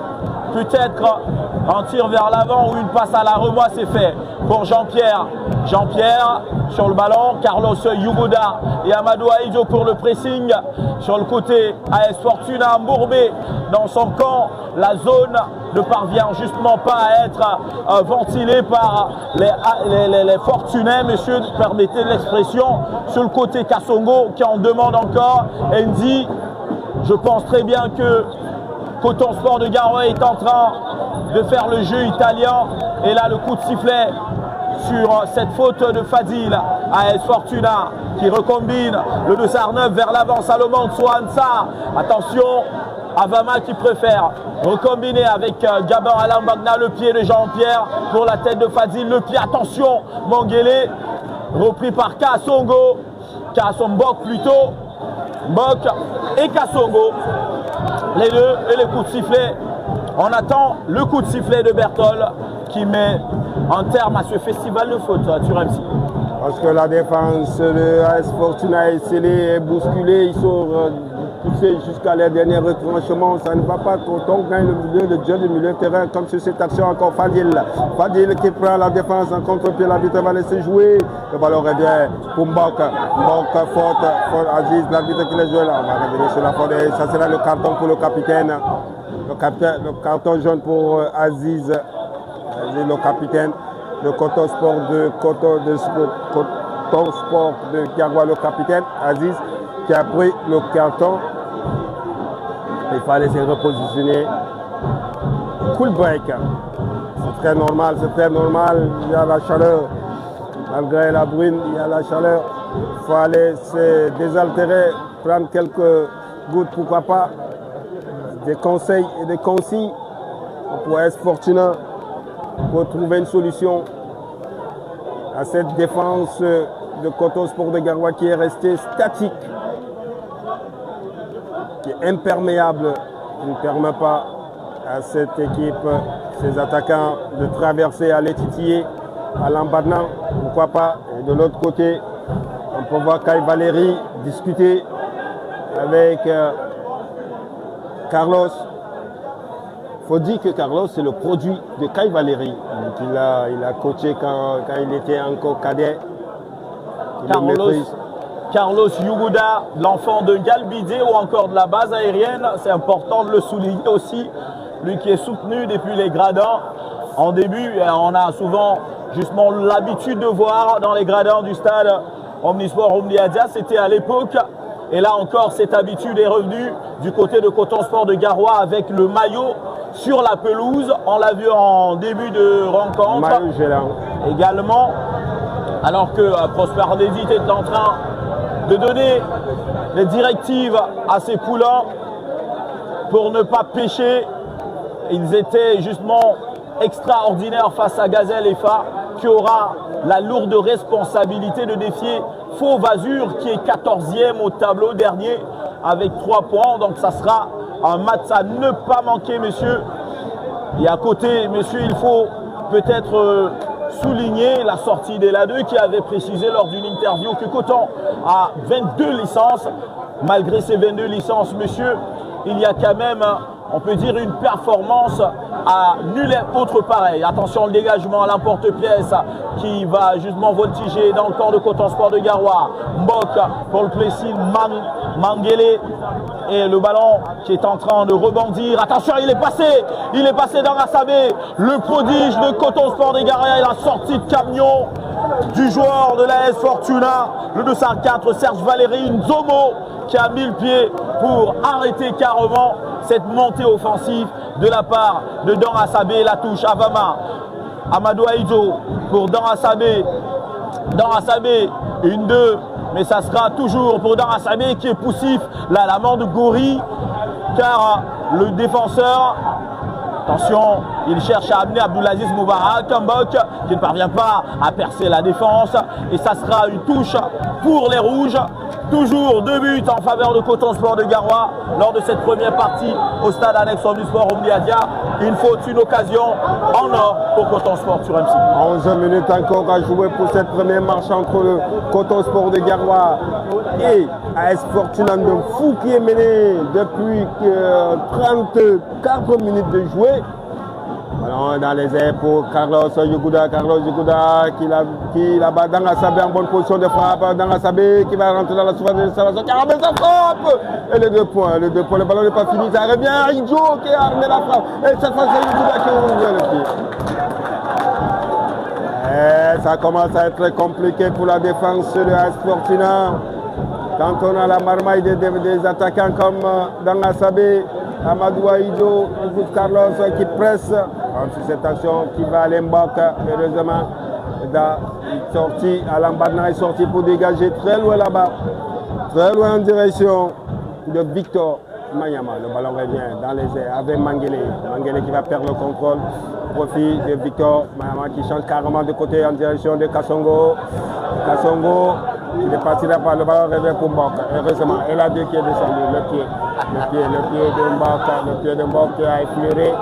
peut-être un tir vers l'avant ou une passe à la remoi, c'est fait pour Jean-Pierre. Jean-Pierre sur le ballon. Carlos Yugoda et Amadou Aïdjo pour le pressing. Sur le côté, AS Fortuna embourbé dans son camp. La zone ne parvient justement pas à être ventilée par les Fortunais, messieurs, permettez l'expression. Sur le côté, Kassongo qui en demande encore. Ndi, je pense très bien que Coton Sport de Garoua est en train de faire le jeu italien. Et là, le coup de sifflet sur cette faute de Fadil. AS Fortuna qui recombine le 2-9 vers l'avant. Salomon Souansa. Attention, Avama qui préfère recombiner avec Gabin Alain Magna, le pied de Jean-Pierre pour la tête de Fadil. Le pied, attention, Mangele, repris par Kassongo. Kassongo plutôt. Mbok et Kassongo. Les deux et les coups de sifflet. On attend le coup de sifflet de Bertol qui met un terme à ce festival de foot sur MC. Parce que la défense de AS Fortuna est scellée, est bousculée, ils sont poussés jusqu'à leur dernier retranchement. Ça ne va pas quand on gagne le jeu du milieu de terrain, comme sur cette action encore Fadil. Fadil qui prend la défense en contre-pied, l'arbitre va laisser jouer. Le ballon revient pour Mbok. Mbok, faute, Aziz, l'arbitre qui l'a joué là. On va revenir sur la faute et ça sera le carton pour le capitaine. Le carton jaune pour Aziz, le capitaine de Coton Sport de Garoua, le capitaine Aziz qui a pris le carton. Il fallait se repositionner. Cool break. C'est très normal, c'est très normal. Il y a la chaleur. Malgré la bruine, il y a la chaleur. Il fallait se désaltérer, prendre quelques gouttes, pourquoi pas. Des conseils et des consignes pour AS Fortuna pour trouver une solution à cette défense de Coton Sport de Garoua qui est restée statique, qui est imperméable, qui ne permet pas à cette équipe, ses attaquants, de traverser, à les titiller, à l'embadement, pourquoi pas. Et de l'autre côté, on peut voir Kai Valéry discuter avec Carlos. Il faut dire que Carlos, c'est le produit de Kai Valéry. Il a coaché quand il était encore cadet. Carlos Yugoda, l'enfant de Galbidé ou encore de la base aérienne. C'est important de le souligner aussi. Lui qui est soutenu depuis les gradins. En début, on a souvent justement l'habitude de voir dans les gradins du stade Omnisport Omniadia. C'était à l'époque. Et là encore, cette habitude est revenue du côté de Coton Sport de Garoua avec le maillot sur la pelouse. On l'a vu en début de rencontre. Maillot géant. Également, alors que Prosper Dédit est en train de donner les directives à ses poulains pour ne pas pêcher. Ils étaient justement extraordinaires face à Gazelle FA qui aura la lourde responsabilité de défier Faux Vazur qui est 14e au tableau dernier avec 3 points. Donc ça sera un match à ne pas manquer, messieurs. Et à côté, messieurs, il faut peut-être souligner la sortie d'Ela 2 qui avait précisé lors d'une interview que Coton a 22 licences. Malgré ces 22 licences, messieurs, il y a quand même, on peut dire, une performance à nul autre pareil. Attention, le dégagement à l'emporte-pièce qui va justement voltiger dans le camp de Coton Sport de Garoua. Mbok pour le pressing, Mangele et le ballon qui est en train de rebondir. Attention, il est passé dans Rassabé, le prodige de Coton Sport de Garoua et la sortie de camion du joueur de la AS Fortuna, le 204 Serge Valéry Nzomo qui a mis le pied pour arrêter carrément cette montée offensive de la part de Dan Assabé. La touche Avama, Amadou Aïdjo pour Dan Assabé. Dan Assabé, 1-2, mais ça sera toujours pour Dan Assabé qui est poussif. Là, la main de Gori, car le défenseur, attention, il cherche à amener Abdoulaziz Moubarak, Mbok qui ne parvient pas à percer la défense. Et ça sera une touche pour les Rouges. Toujours 2 buts en faveur de Coton Sport de Garoua lors de cette première partie au stade annexe Omnisport Omniadia. Une faute, une occasion en or pour Coton Sport sur MC. 11 minutes encore à jouer pour cette première marche entre le Coton Sport de Garoua et AS Fortuna de Fou qui est mené depuis 34 minutes de jouer. Voilà, Ballon dans les airs pour Carlos Yugouda. Carlos Yugouda qui là-bas dans Asabé en bonne position de frappe. Dans Asabé qui va rentrer dans la surface de l'installation. Qui a armé sa frappe. Et les 2 points. Le ballon n'est pas fini. Ça revient. Ijo qui a armé la frappe. Et cette fois, c'est Yugouda qui ouvre le pied. Et ça commence à être compliqué pour la défense de AS Fortuna. Quand on a la marmaille des attaquants comme dans Asabé, Amadou Aïdjo, Carlos qui presse. Sur cette action qui va à Lembok, heureusement, sorti, Alambadna est sorti pour dégager très loin là-bas, très loin en direction de Victor Mayama. Le ballon revient dans les airs avec Mangele. Mangele qui va perdre le contrôle. Profit de Victor Mayama qui change carrément de côté en direction de Kassongo. Kassongo, il est parti là-bas, le ballon revient pour Mbok, heureusement. Et là, 2 qui est descendu, le pied de Mbok qui a effleuré.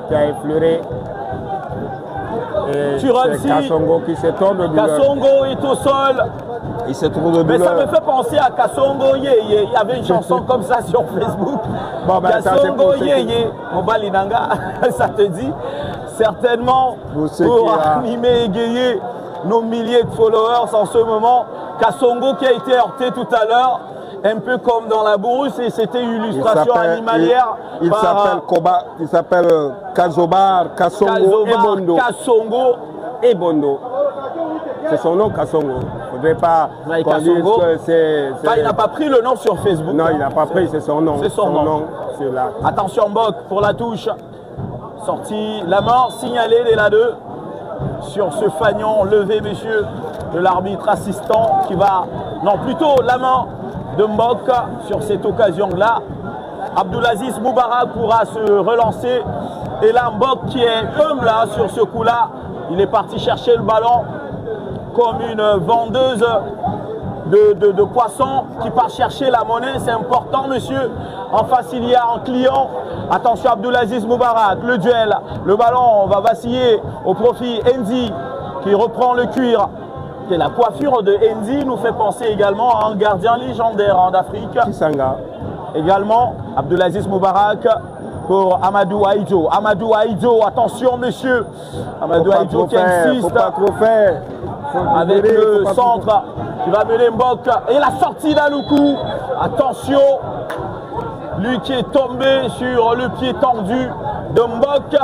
Qui a effleuré. Et c'est Kassongo qui se tourne de douleur. Kassongo est au sol. Il se trouve de douleur. Mais ça me fait penser à Kassongo Yeye. Il y avait une chanson comme ça sur Facebook. Bon, ben, Kassongo Yeye. Mobalinanga, ça te dit certainement pour animer et égayer nos milliers de followers en ce moment. Kassongo qui a été heurté tout à l'heure. Un peu comme dans la brousse, et c'était une illustration animalière. Il s'appelle Koba, il s'appelle Kazobar, Kassongo et Bondo. C'est son nom, Kassongo. Il ne faudrait pas qu'on dise que c'est... Il n'a pas pris le nom sur Facebook. Non, il n'a pas pris, c'est son nom. C'est son nom. Là. Attention, Mbok pour la touche. Sortie, la main signalée dès la 2. Sur ce fanion levé, messieurs, de l'arbitre assistant qui va... Non, plutôt la main de Mbok sur cette occasion-là. Abdulaziz Moubarak pourra se relancer. Et là, Mbok qui est comme là sur ce coup-là. Il est parti chercher le ballon comme une vendeuse de poissons qui part chercher la monnaie. C'est important, monsieur. En face, il y a un client. Attention, Abdulaziz Moubarak, le duel. Le ballon va vaciller au profit Enzi qui reprend le cuir. Et la coiffure de Enzi nous fait penser également à un gardien légendaire d'Afrique. Kisanga. Également, Abdulaziz Moubarak pour Amadou Aïdjo. Amadou Aïdjo, attention monsieur. Amadou Aïdjo qui insiste. Faut pas trop faire. Avec le centre qui va mener Mbok. Et la sortie d'Aloukou. Attention. Lui qui est tombé sur le pied tendu de Mbok.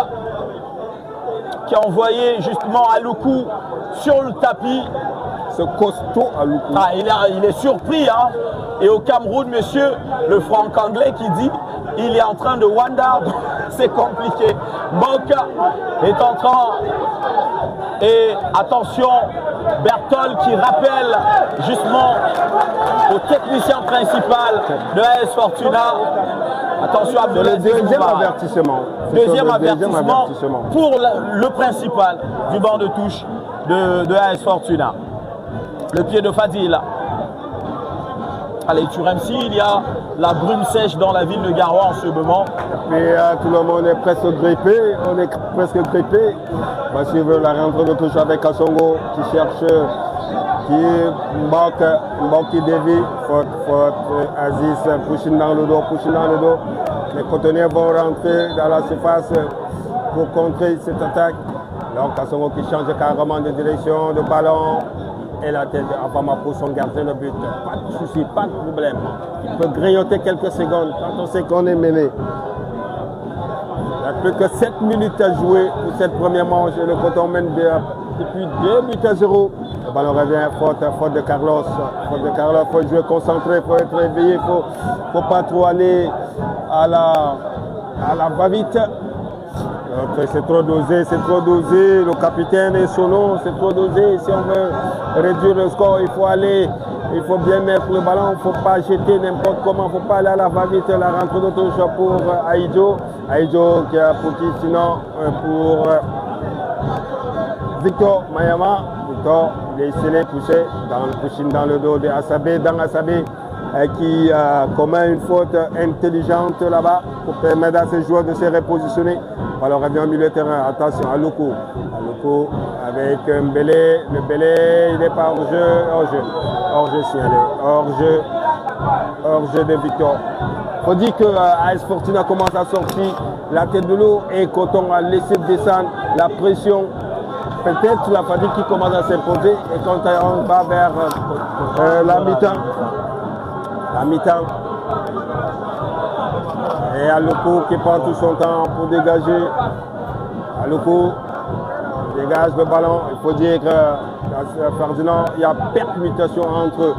Qui a envoyé justement Aloukou sur le tapis. Ce costaud Aloukou. Ah, il est surpris. Hein. Et au Cameroun, monsieur, le franc anglais qui dit il est en train de wonder. C'est compliqué. Mbok est en train. Et attention, Bertol qui rappelle justement au technicien principal de AS Fortuna. Attention, Abdelaziz deuxième avertissement. Deuxième avertissement pour le principal du banc de touche de AS Fortuna. Le pied de Fadil. Allez, Turemsi, il y a la brume sèche dans la ville de Garoua en ce moment. Et tout le monde est presque grippé. On est presque grippé. On va suivre la rentrée de touche avec Kassongo qui cherche, Mbok qui dévie. Faute, Aziz, pushing dans le dos. Les cotonniers vont rentrer dans la surface pour contrer cette attaque. Donc Kassongo qui change carrément de direction de ballon. Et la tête d'Afama pour son gardien le but. Pas de souci, pas de problème. Il peut grignoter quelques secondes quand on sait qu'on est mené. Il n'y a plus que 7 minutes à jouer pour cette première manche. Et le coton mène depuis 2-0. Le ballon revient, faute de Carlos. Faute de Carlos, il faut jouer concentré, il faut être réveillé, il ne faut pas trop aller à la va-vite. C'est trop dosé, le capitaine est son nom, c'est trop dosé. Si on veut réduire le score, il faut bien mettre le ballon, il ne faut pas jeter n'importe comment, il ne faut pas aller à la va-vite. La rentrée de touche pour Aïdjo qui a pour qui sinon pour Victor Mayama. Victor, il est scellé, poussé dans le dos de Asabé, qui commet une faute intelligente là-bas pour permettre à ses joueurs de se repositionner. Alors revient au milieu de terrain, attention, Aloukou avec Mbélé, le Mbélé, il n'est pas hors-jeu signalé, hors-jeu de Victor. faut dire que AS Fortuna commence à sortir la tête de l'eau et Coton a laissé descendre la pression. Peut-être la fatigue qui commence à s'imposer et quand on va vers la mi-temps, et Aloko qui prend tout son temps pour dégager. Aloko dégage le ballon. Il faut dire que Ferdinand, il y a permutation entre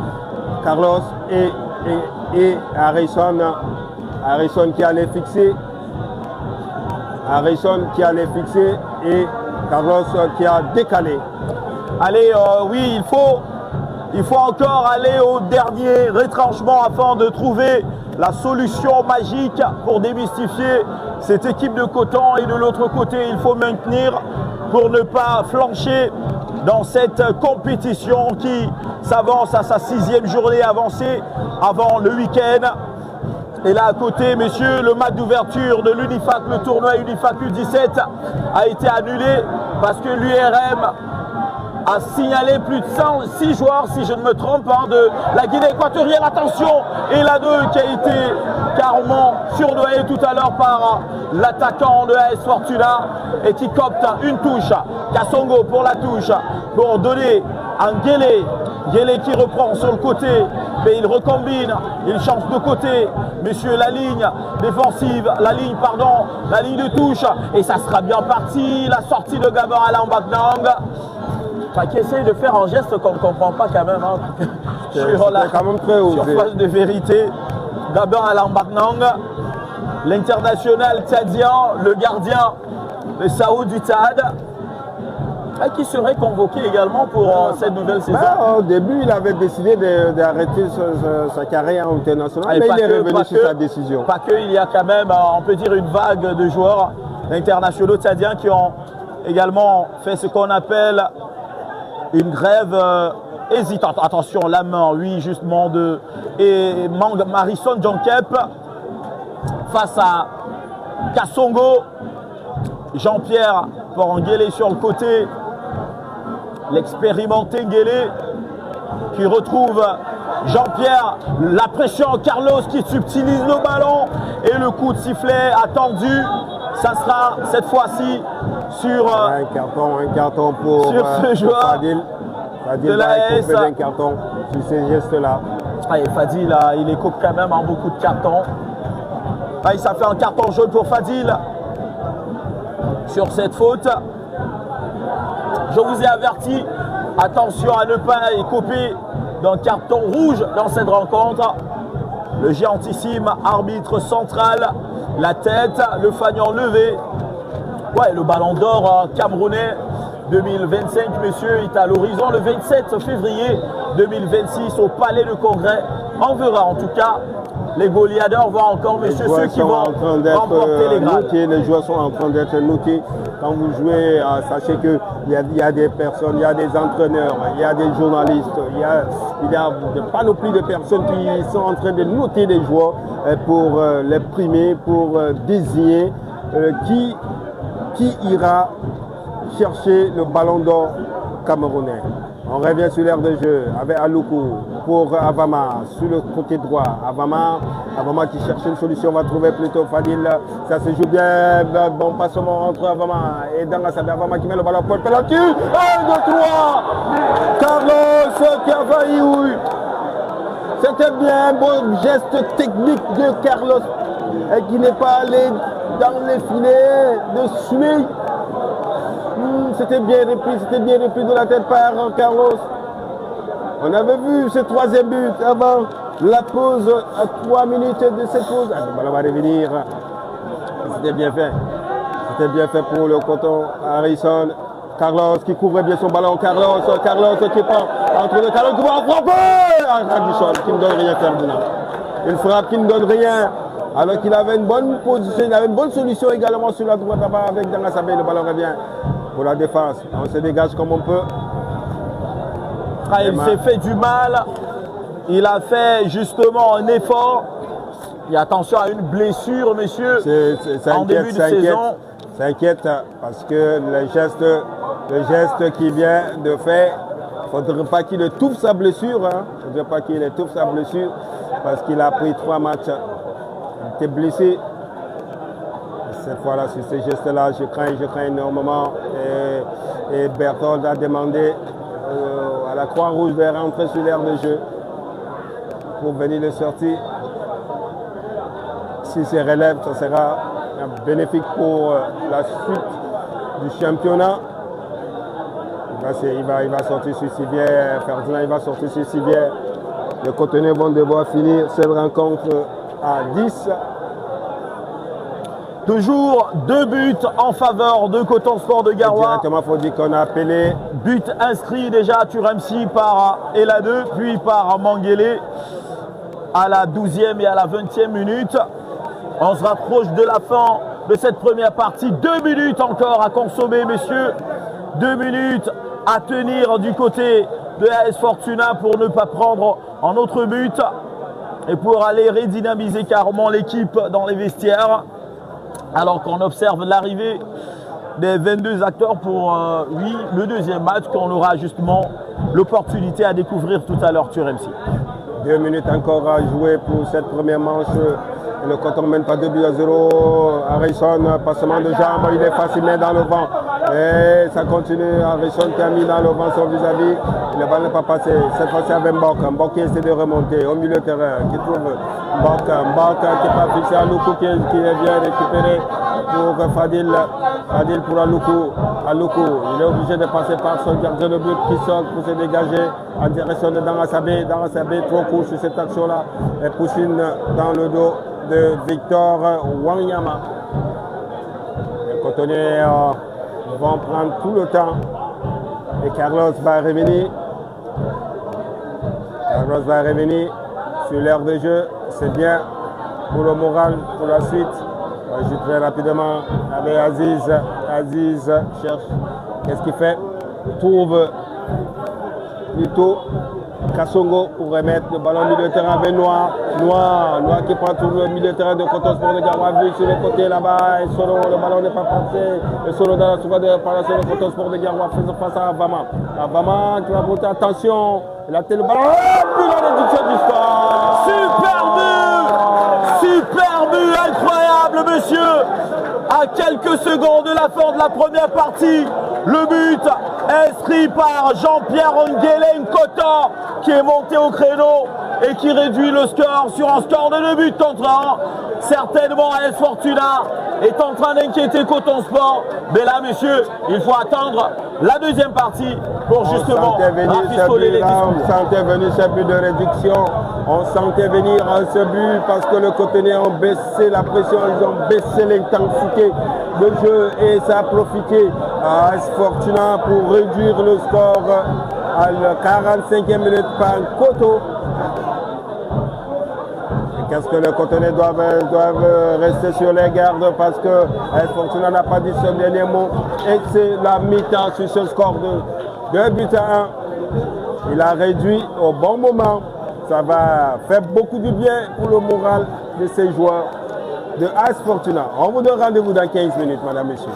Carlos et Harrison. Harrison qui allait fixer. Et Carlos qui a décalé. Allez, oui, il faut encore aller au dernier retranchement afin de trouver la solution magique pour démystifier cette équipe de Coton. Et de l'autre côté, il faut maintenir pour ne pas flancher dans cette compétition qui s'avance à sa 6e journée avancée avant le week-end. Et là à côté, messieurs, le match d'ouverture de l'Unifac, le tournoi Unifac U17 a été annulé parce que l'URM a signalé plus de 106 joueurs, si je ne me trompe, de la Guinée équatorienne. Attention, et la 2 qui a été carrément surnoyé tout à l'heure par l'attaquant de AS Fortuna et qui copte une touche. Kassongo pour la touche, pour donner à Nguélé. Nguélé qui reprend sur le côté, mais il recombine, il change de côté. Messieurs, la ligne défensive, la ligne de touche, et ça sera bien parti. La sortie de Gabor Alain Baknang. Enfin, qui essaye de faire un geste qu'on ne comprend pas quand même. Sur la quand même très osé. Surface de vérité. Gabor Alain Baknang, l'international tchadien, le gardien de Sao du Tchad, qui serait convoqué également pour cette nouvelle saison. Au début, il avait décidé d'arrêter sa carrière internationale, mais il est revenu sur sa décision. Pas que, il y a quand même, on peut dire, une vague de joueurs internationaux tchadiens qui ont également fait ce qu'on appelle une grève hésitante. Attention, la main, oui, justement, et Marison Djonkep face à Kassongo. Jean-Pierre pour Nguélé sur le côté. L'expérimenté Nguélé qui retrouve Jean-Pierre. La pression, Carlos qui subtilise le ballon. Et le coup de sifflet attendu. Ça sera cette fois-ci sur un carton pour ce joueur Fadil. Fadil de l'AS. un carton sur ces gestes-là. Fadil, il écope quand même beaucoup de cartons. Ça fait un carton jaune pour Fadil sur cette faute. Je vous ai averti, attention à ne pas écoper d'un carton rouge dans cette rencontre. Le géantissime arbitre central, la tête, le fanion levé. Ouais, le ballon d'or camerounais 2025, messieurs, est à l'horizon le 27 février 2026 au Palais de Congrès. On verra en tout cas. Les Goliadeurs voient encore, messieurs, ceux qui vont remporter les grades. Les joueurs sont en train d'être notés. Quand vous jouez, sachez qu'il y a des personnes, il y a des entraîneurs, il y a des journalistes, il y a de panoplie de personnes qui sont en train de noter les joueurs pour les primer, pour désigner qui ira chercher le ballon d'or camerounais. On revient sur l'aire de jeu avec Aloukou pour Avama sur le côté droit. Avama qui cherche une solution, va trouver plutôt Fadil. Ça se joue bien. Bon passement entre Avama et Dangasabé. Avama qui met le ballon pour le penalty. 1, 2, 3. Carlos qui a failli, oui. C'était bien un bon geste technique de Carlos et qui n'est pas allé dans les filets de Souley. C'était bien repris de la tête par Carlos. On avait vu ce troisième but avant la pause à 3 minutes de cette pause. Le ballon va revenir. C'était bien fait. C'était bien fait pour le Coton. Harrison. Carlos qui couvre bien son ballon. Carlos qui prend entre le Carlos qui va frapper. Harrison qui ne donne rien, Ferdinand. Une frappe qui ne donne rien. Alors qu'il avait une bonne position, il avait une bonne solution également sur la droite là-bas avec Dangasabé. Le ballon revient pour la défense. On se dégage comme on peut. Il s'est fait du mal. Il a fait justement un effort. Et attention à une blessure, messieurs, en début de saison. Ça inquiète parce que le geste qu'il vient de faire, il ne faudrait pas qu'il étouffe sa blessure. Il ne faudrait pas qu'il étouffe sa blessure parce qu'il a pris 3 matchs Il était blessé. Cette fois-là, sur ce geste-là, je crains énormément. Et Berthold a demandé à la Croix-Rouge de rentrer sur l'aire de jeu pour venir le sortir. Si c'est relève, ça sera bénéfique pour la suite du championnat. Il va sortir sur civière. Ferdinand, il va sortir sur civière. Les Cotonais vont devoir finir cette rencontre à 10. Toujours 2 buts en faveur de Coton Sport de Garoua. Directement, il faut dire qu'on a appelé. But inscrit déjà à Turemsi par Eladeux, puis par Manguélé à la 12e et à la 20e minute. On se rapproche de la fin de cette première partie. 2 minutes encore à consommer, messieurs. 2 minutes à tenir du côté de AS Fortuna pour ne pas prendre un autre but et pour aller redynamiser carrément l'équipe dans les vestiaires. Alors qu'on observe l'arrivée des 22 acteurs pour le deuxième match qu'on aura justement l'opportunité à découvrir tout à l'heure Turemsi. 2 minutes encore à jouer pour cette première manche. Le Coton mène pas 2 buts à 0. Harrison, passement de jambes, il est facilement dans le vent. Et ça continue. Harrison qui a mis dans le vent son vis-à-vis. Le ballon n'est pas passé. Cette fois-ci avec Mbok. Mbok qui essaie de remonter au milieu de terrain. Qui trouve Mbok qui n'est pas fixé à Loukou qui vient récupérer pour Fadil. Fadil pour Aloukou. Il est obligé de passer par son gardien de but qui sort pour se dégager en direction de Dangasabé. Dangasabé trop court sur cette action-là. Et Poussine dans le dos de Victor Wanyama. Les Cotonais vont prendre tout le temps. Et Carlos va revenir. Carlos va revenir sur l'aire de jeu. C'est bien pour le moral, pour la suite. Je joue très rapidement avec Aziz. Aziz cherche. Qu'est-ce qu'il fait? Il trouve plutôt Kassongo pour remettre le ballon au milieu de terrain avec Noir. Noir qui prend tout le milieu de terrain de Coton Sport de Garoua. Vu sur le côté là-bas. Et Solo, le ballon n'est pas passé. Et Solo dans la surface de réparation de Coton Sport de Garoua face à Avama. Avama qui va monter. Attention. Il a le ballon. Puis la réduction du score. Super but! Super but! Incroyable, monsieur! À quelques secondes de la fin de la première partie, le but inscrit par Jean-Pierre Nguelen Coton qui est monté au créneau et qui réduit le score sur un score de 2 buts contre 1. Certainement AS Fortuna est en train d'inquiéter Coton Sport. Mais là, messieurs, il faut attendre la deuxième partie pour justement rafistoler les discours. On sentait venir ce but de réduction. On sentait venir ce but parce que le Cotonais ont baissé la pression, ils ont baissé l'intensité de jeu et ça a profité à AS Fortuna pour réduire le score à la 45e minute par Coton. Qu'est-ce que les Cotonais doivent rester sur les gardes parce que AS Fortuna n'a pas dit son dernier mot et c'est la mi-temps sur ce score de 2 buts à 1. Il a réduit au bon moment. Ça va faire beaucoup de bien pour le moral de ces joueurs de AS Fortuna. On vous donne rendez-vous dans 15 minutes, madame, messieurs.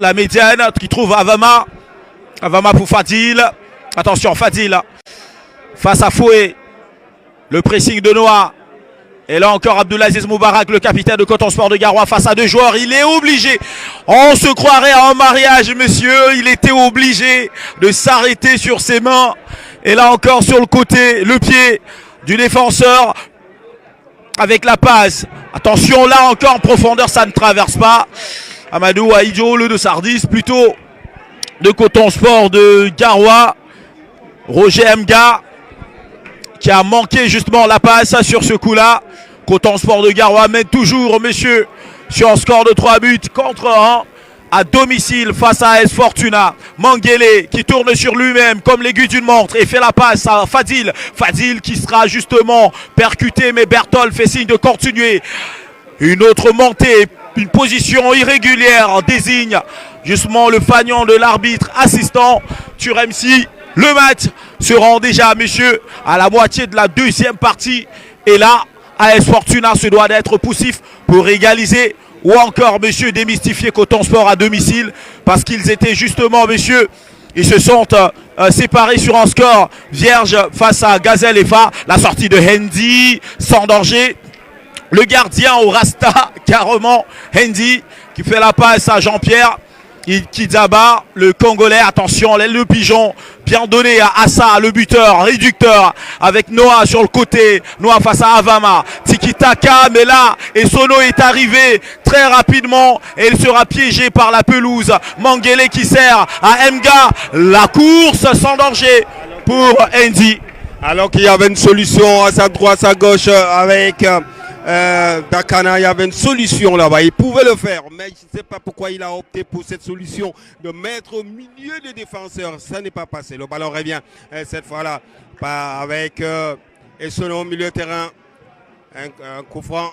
La médiane qui trouve Avama. Avama pour Fadil. Attention, Fadil face à Foué. Le pressing de Noah. Et là encore Abdulaziz Moubarak, le capitaine de Coton Sport de Garoua, face à deux joueurs. Il est obligé. On se croirait en mariage, monsieur. Il était obligé de s'arrêter sur ses mains. Et là encore sur le côté, le pied du défenseur avec la passe. Attention, là encore en profondeur, ça ne traverse pas. Amadou Aïdjo, le de Sardis, plutôt de Coton Sport de Garoua. Roger Mga qui a manqué justement la passe sur ce coup-là. Coton Sport de Garoua mène toujours, messieurs, sur un score de 3 buts contre 1 à domicile face à AS Fortuna. Manguele qui tourne sur lui-même comme l'aiguille d'une montre et fait la passe à Fadil. Fadil qui sera justement percuté, mais Bertol fait signe de continuer. Une autre montée, une position irrégulière désigne justement le fanion de l'arbitre assistant Turemsi. Le match se rend déjà, messieurs, à la moitié de la deuxième partie. Et là, AS Fortuna se doit d'être poussif pour égaliser ou encore, messieurs, démystifier Coton Sport à domicile parce qu'ils étaient justement, messieurs, ils se sont séparés sur un score vierge face à Gazelle Efa. La sortie de Hendy sans danger. Le gardien au Rasta, carrément, Hendy qui fait la passe à Jean-Pierre Kizaba, le Congolais. Attention, l'aile de pigeon bien donné à Assa, le buteur, réducteur, avec Noah sur le côté. Noah face à Avama. Tiki-taka, mais là, Essono est arrivé très rapidement et il sera piégé par la pelouse. Manguele qui sert à Mga. La course sans danger pour Andy. Alors qu'il y avait une solution à sa droite, à sa gauche avec Dakana, il y avait une solution là-bas. Il pouvait le faire, mais je ne sais pas pourquoi il a opté pour cette solution de mettre au milieu des défenseurs. Ça n'est pas passé. Le ballon revient cette fois-là avec Essono au milieu de terrain. Un coup franc.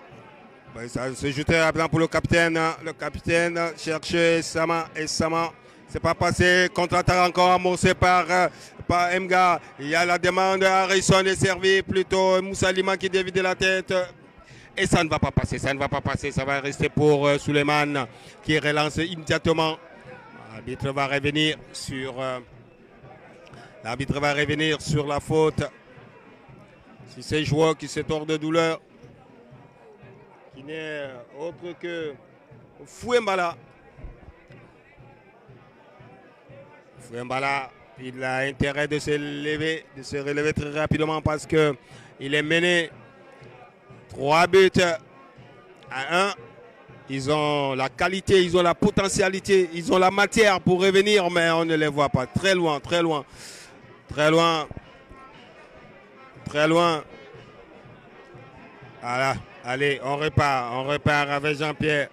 Ça se jetait rapidement pour le capitaine. Le capitaine cherchait Sama et Sama. C'est pas passé. Contre-attaque encore amorcé par Mga. Il y a la demande. Harrison est servi. Plutôt Moussa Lima qui dévie de la tête. Et ça ne va pas passer. Ça ne va pas passer. Ça va rester pour Suleiman qui relance immédiatement. L'arbitre va revenir sur la faute. Si c'est joueur qui se tord de douleur, qui n'est autre que Fouembala. Fouembala, il a intérêt de se relever très rapidement parce qu'il est mené 3 buts à 1. Ils ont la qualité, ils ont la potentialité, ils ont la matière pour revenir, mais on ne les voit pas. Très loin, très loin, très loin, très loin. Voilà. Allez, on repart avec Jean-Pierre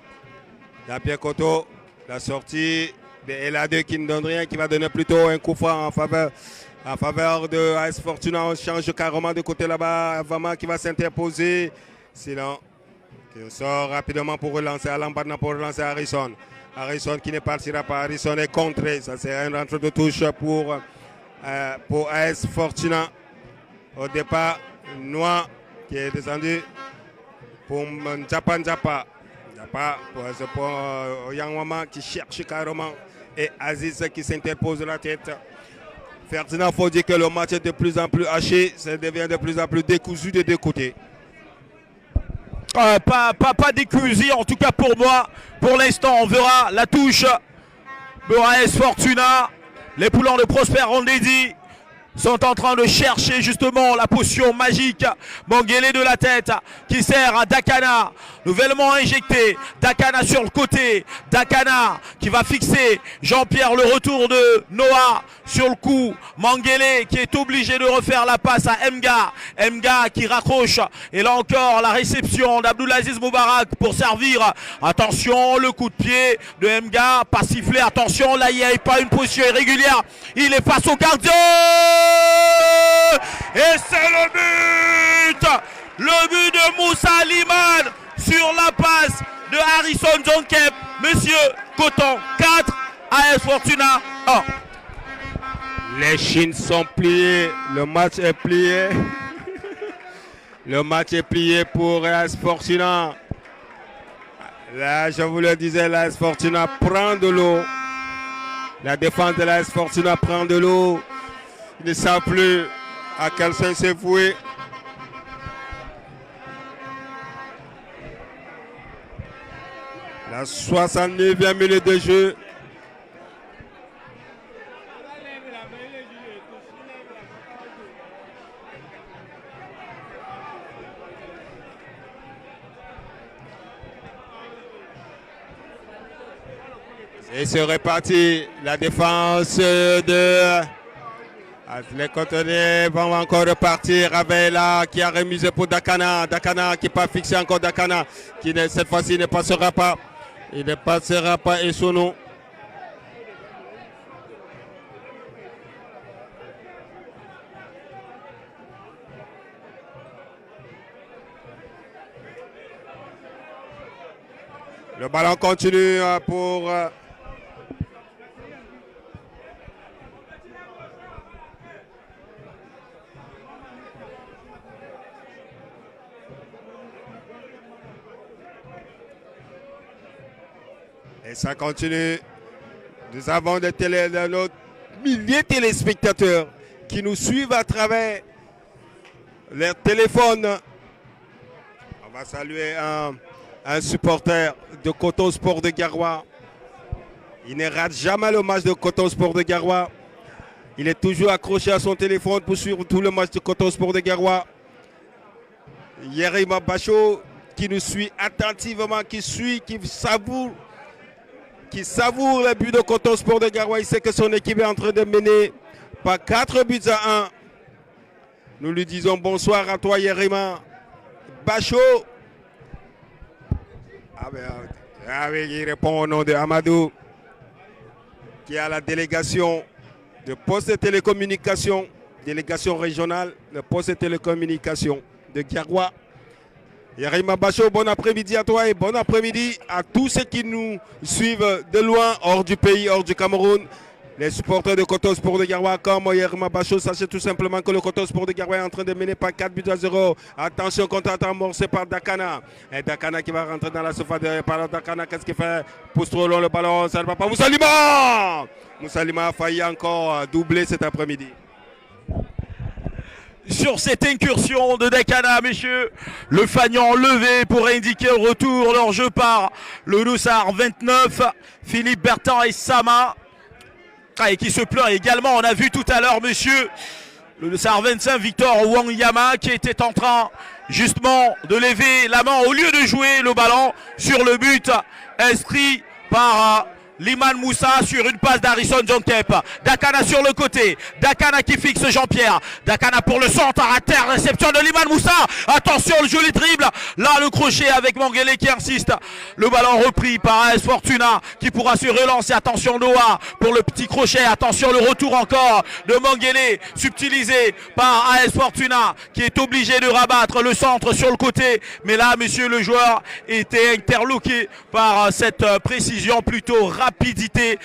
Coteau. La sortie de LA2 qui ne donne rien, qui va donner plutôt un coup franc en faveur de AS Fortuna. On change carrément de côté là-bas. Avama qui va s'interposer. Sinon, qui sort rapidement pour relancer Alambadna pour relancer Harrison. Harrison qui ne partira pas. Harrison est contré. Ça c'est un rentre de touche pour AS Fortuna. Au départ, Noah qui est descendu pour Njapa pour Yangwama qui cherche carrément et Aziz qui s'interpose la tête. Ferdinand, il faut dire que le match est de plus en plus haché, ça devient de plus en plus décousu des deux côtés. Pas décousu, en tout cas pour moi. Pour l'instant, on verra la touche de AS Fortuna. Les poulants de Prosper Rondedi sont en train de chercher justement la potion magique. Manguele de la tête qui sert à Dakana, nouvellement injecté. Dakana sur le côté. Dakana qui va fixer Jean-Pierre, le retour de Noah sur le coup. Manguele qui est obligé de refaire la passe à Mga. Mga qui raccroche. Et là encore la réception d'Abdulaziz Moubarak pour servir. Attention, le coup de pied de Mga, pas sifflé. Attention, là il n'y a pas une position irrégulière. Il est face au gardien. Et c'est le but de Moussa Liman sur la passe de Harrison Jonkep. Monsieur Coton 4, AS Fortuna 1. Les Chines sont pliées, le match est plié. Le match est plié pour AS Fortuna. Là, je vous le disais, l'AS Fortuna prend de l'eau. La défense de la S Fortuna prend de l'eau. Ils ne savent plus à quel sens se vouer. La 69e minute de jeu. Et c'est reparti. La défense de... Les conteneurs vont encore repartir. Ravela qui a remisé pour Dakana. Dakana qui n'est pas fixé encore. Dakana qui cette fois-ci ne passera pas. Il ne passera pas et son nom. Le ballon continue pour... Et ça continue. Nous avons des nos milliers de téléspectateurs qui nous suivent à travers leurs téléphones. On va saluer un supporter de Coton Sport de Garoua. Il ne rate jamais le match de Coton Sport de Garoua. Il est toujours accroché à son téléphone pour suivre tout le match de Coton Sport de Garoua. Yerima Bacho qui nous suit attentivement, qui savoure le but de Coton Sport de Garoua. Il sait que son équipe est en train de mener par 4 buts à 1. Nous lui disons bonsoir à toi, Yerima Bacho. Il répond au nom de Amadou, qui est à la délégation de poste de télécommunication, délégation régionale de poste de télécommunication de Garoua. Yerima Bacho, bon après-midi à toi et bon après-midi à tous ceux qui nous suivent de loin, hors du pays, hors du Cameroun. Les supporters de Coton Sport de Garoua, comme Yerima Bacho, sachez tout simplement que le Coton Sport de Garoua est en train de mener par 4 buts à 0. Attention, contre-attaque amorcé par Dakana. Et Dakana qui va rentrer dans la surface de par Dakana. Qu'est-ce qu'il fait? Pousse trop long le ballon, ça ne va pas. Moussalima! Moussalima a failli encore doubler cet après-midi. Sur cette incursion de Dakana, messieurs, le fanion levé pour indiquer au retour leur jeu par le Loussard 29, Philippe Bertrand et Sama. Et qui se plaint également, on a vu tout à l'heure, monsieur, le Loussard 25, Victor Wangyama, qui était en train justement de lever la main au lieu de jouer le ballon sur le but inscrit par Liman Moussa sur une passe d'Harrison Jontep. Dakana sur le côté. Dakana qui fixe Jean-Pierre. Dakana pour le centre à terre. Réception de Liman Moussa. Attention, le joli dribble. Là, le crochet avec Mangele qui insiste. Le ballon repris par AS Fortuna qui pourra se relancer. Attention, Noah pour le petit crochet. Attention, le retour encore de Mangele. Subtilisé par AS Fortuna qui est obligé de rabattre le centre sur le côté. Mais là, monsieur, le joueur était interloqué par cette précision plutôt rapidité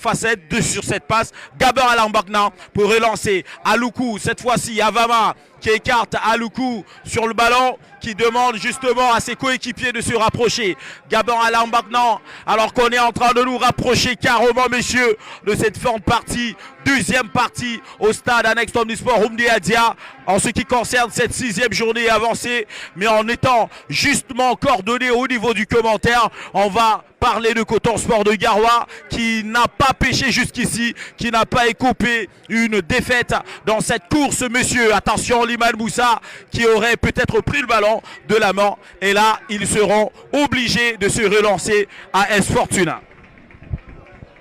facette sur cette passe. Gabin Alambakna pour relancer Aloukou, cette fois-ci Avama qui écarte Aloukou sur le ballon, qui demande justement à ses coéquipiers de se rapprocher. Gabin Alambakna, alors qu'on est en train de nous rapprocher carrément, messieurs, de cette fin de partie, deuxième partie au stade annexe Omnisport Oumdi Adia, en ce qui concerne cette 6e journée avancée, mais en étant justement coordonné au niveau du commentaire. On va parler de Coton Sport de Garoua qui n'a pas pêché jusqu'ici, qui n'a pas écopé une défaite dans cette course, monsieur. Attention, Liman Moussa qui aurait peut-être pris le ballon de la main, et là ils seront obligés de se relancer à AS Fortuna.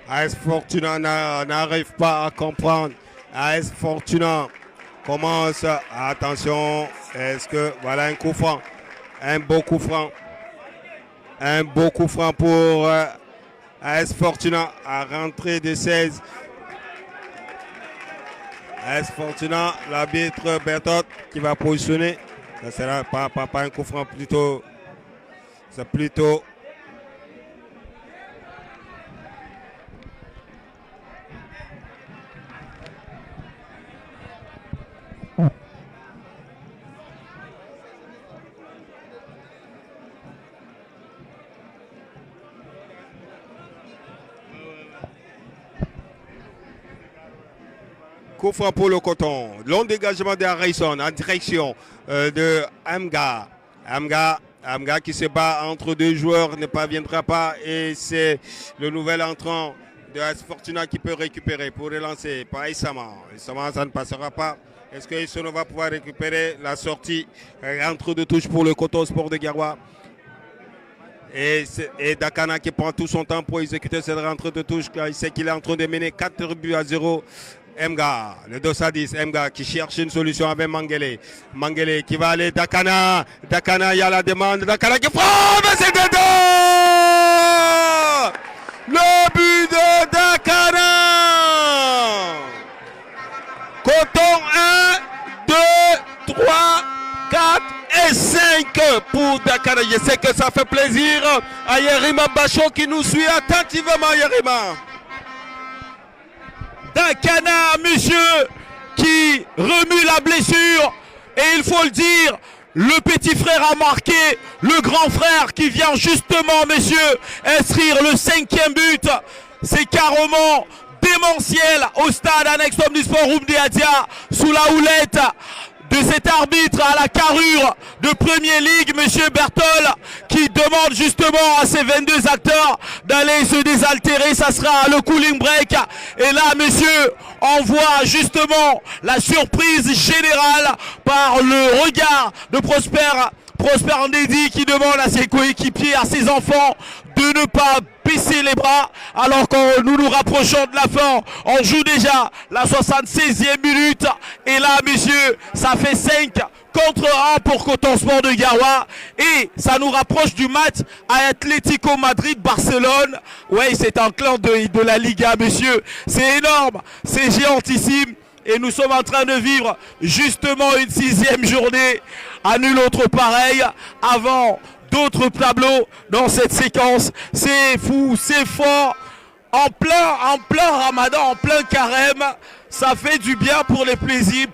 AS Fortuna n'arrive pas à comprendre. AS Fortuna commence. Attention, est-ce que voilà un coup franc, un beau coup franc. Un beau coup franc pour AS Fortuna à rentrée de 16. AS Fortuna, l'arbitre Bertot qui va positionner. Ça sera pas un coup franc, plutôt. C'est plutôt. coup franc pour le Coton. Long dégagement de Harrison en direction de Amga. Amga qui se bat entre deux joueurs ne parviendra pas. Et c'est le nouvel entrant de AS Fortuna qui peut récupérer pour relancer par Issama. Issama, ça ne passera pas. Est-ce que Issono va pouvoir récupérer la sortie entre deux touches pour le Coton Sport de Garoua? Et Dakana qui prend tout son temps pour exécuter cette rentrée de touche car il sait qu'il est en train de mener 4 buts à 0. Mga, le 2 à 10, Mga qui cherche une solution avec Mangele. Mangele qui va aller Dakana. Dakana, il y a la demande. Dakana qui frappe, c'est dedans! Le but de Dakana! Coton 1, 2, 3, 4 et 5 pour Dakana. Je sais que ça fait plaisir à Yerima Bachon qui nous suit attentivement, Yerima. Dakana, monsieur, qui remue la blessure. Et il faut le dire, le petit frère a marqué, le grand frère qui vient justement, monsieur, inscrire le 5e but. C'est carrément démentiel au stade annexe Omnisport Oumdiadia sous la houlette de cet arbitre à la carrure de Premier League, monsieur Bertol, qui demande justement à ses 22 acteurs d'aller se désaltérer. Ça sera le cooling break. Et là, monsieur, on voit justement la surprise générale par le regard de Prosper Ndedi qui demande à ses coéquipiers, à ses enfants de ne pas baisser les bras alors que nous nous rapprochons de la fin. On joue déjà la 76e minute et là, messieurs, ça fait 5 contre 1 pour Coton Sport de Garoua et ça nous rapproche du match à Atlético Madrid-Barcelone. Ouais, c'est un clan de la Liga, messieurs. C'est énorme, c'est géantissime. Et nous sommes en train de vivre justement une 6e journée à nul autre pareil avant d'autres tableaux dans cette séquence. C'est fou, c'est fort. En plein Ramadan, en plein carême, ça fait du bien pour le plaisir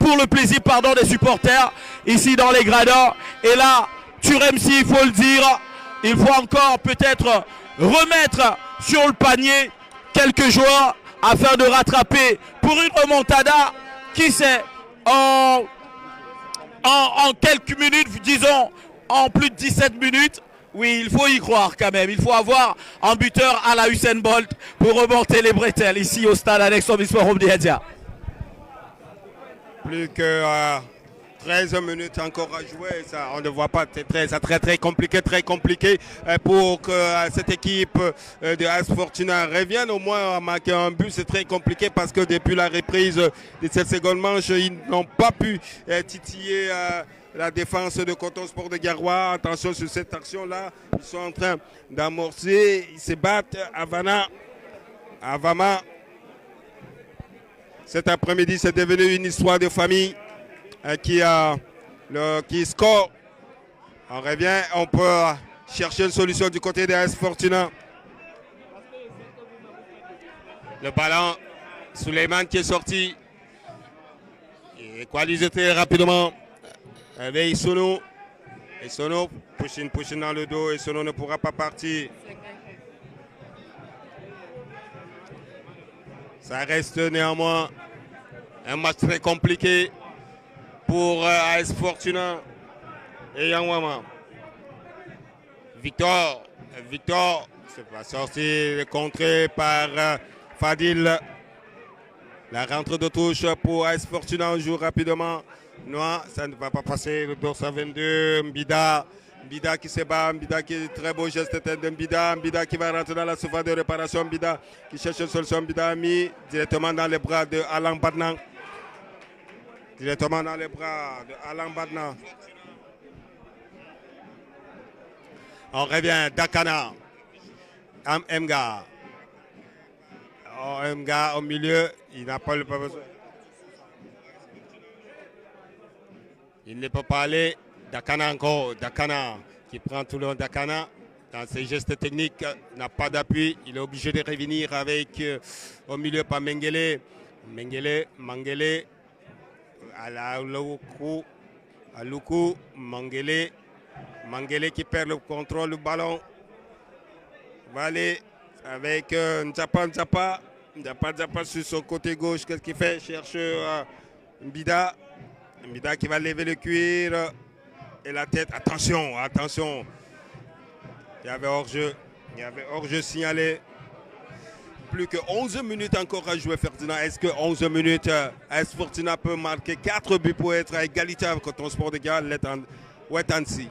des supporters ici dans les gradins. Et là, Turemsi, il faut le dire, il faut encore peut-être remettre sur le panier quelques joueurs afin de rattraper pour une remontada, qui sait, en quelques minutes, disons, en plus de 17 minutes. Oui, il faut y croire quand même. Il faut avoir un buteur à la Usain Bolt pour remonter les bretelles ici au stade annexe Omnisport Oumdiadia. Plus que 13 minutes encore à jouer, ça, on ne voit pas, c'est très compliqué pour que cette équipe de AS Fortuna revienne au moins à marquer un but. C'est très compliqué parce que depuis la reprise de cette seconde manche, ils n'ont pas pu titiller la défense de Coton Sport de Garoua. Attention sur cette action-là, ils sont en train d'amorcer, ils se battent. Avama. Cet après-midi, c'est devenu une histoire de famille qui score. On revient, on peut chercher une solution du côté des AS Fortuna. Le ballon, Suleiman qui est sorti. Il équalise très rapidement avec Issono. Issono, pushing dans le dos. Issono ne pourra pas partir. Ça reste néanmoins un match très compliqué pour AS Fortuna et Yanwama. Victor, c'est pas sorti, contré par Fadil. La rentrée de touche pour AS Fortuna, on joue rapidement. Non, ça ne va pas passer. Le dorsal 22, Mbida qui se bat, Mbida qui est très beau geste de Mbida qui va rentrer dans la surface de réparation, Mbida qui cherche une solution, Mbida a mis directement dans les bras de Alain Badna. On revient, Dakana, Mga. Mga au milieu, il n'a pas le besoin. Il ne peut pas aller. Dakana encore. Dakana qui prend tout le long. Dakana, dans ses gestes techniques, n'a pas d'appui. Il est obligé de revenir avec au milieu par Mangele. Mangele. Aluku. Mangele qui perd le contrôle du ballon. Va aller avec Nzapa. Zappa sur son côté gauche. Qu'est-ce qu'il fait? Cherche Mbida. Mbida qui va lever le cuir et la tête. Attention, attention. Il y avait hors-jeu. Il y avait hors-jeu signalé. Plus que 11 minutes encore à jouer, Ferdinand. Est-ce que 11 minutes, AS Fortuna peut marquer 4 buts pour être à égalité avec Coton Sport de Garwa? Wait and see.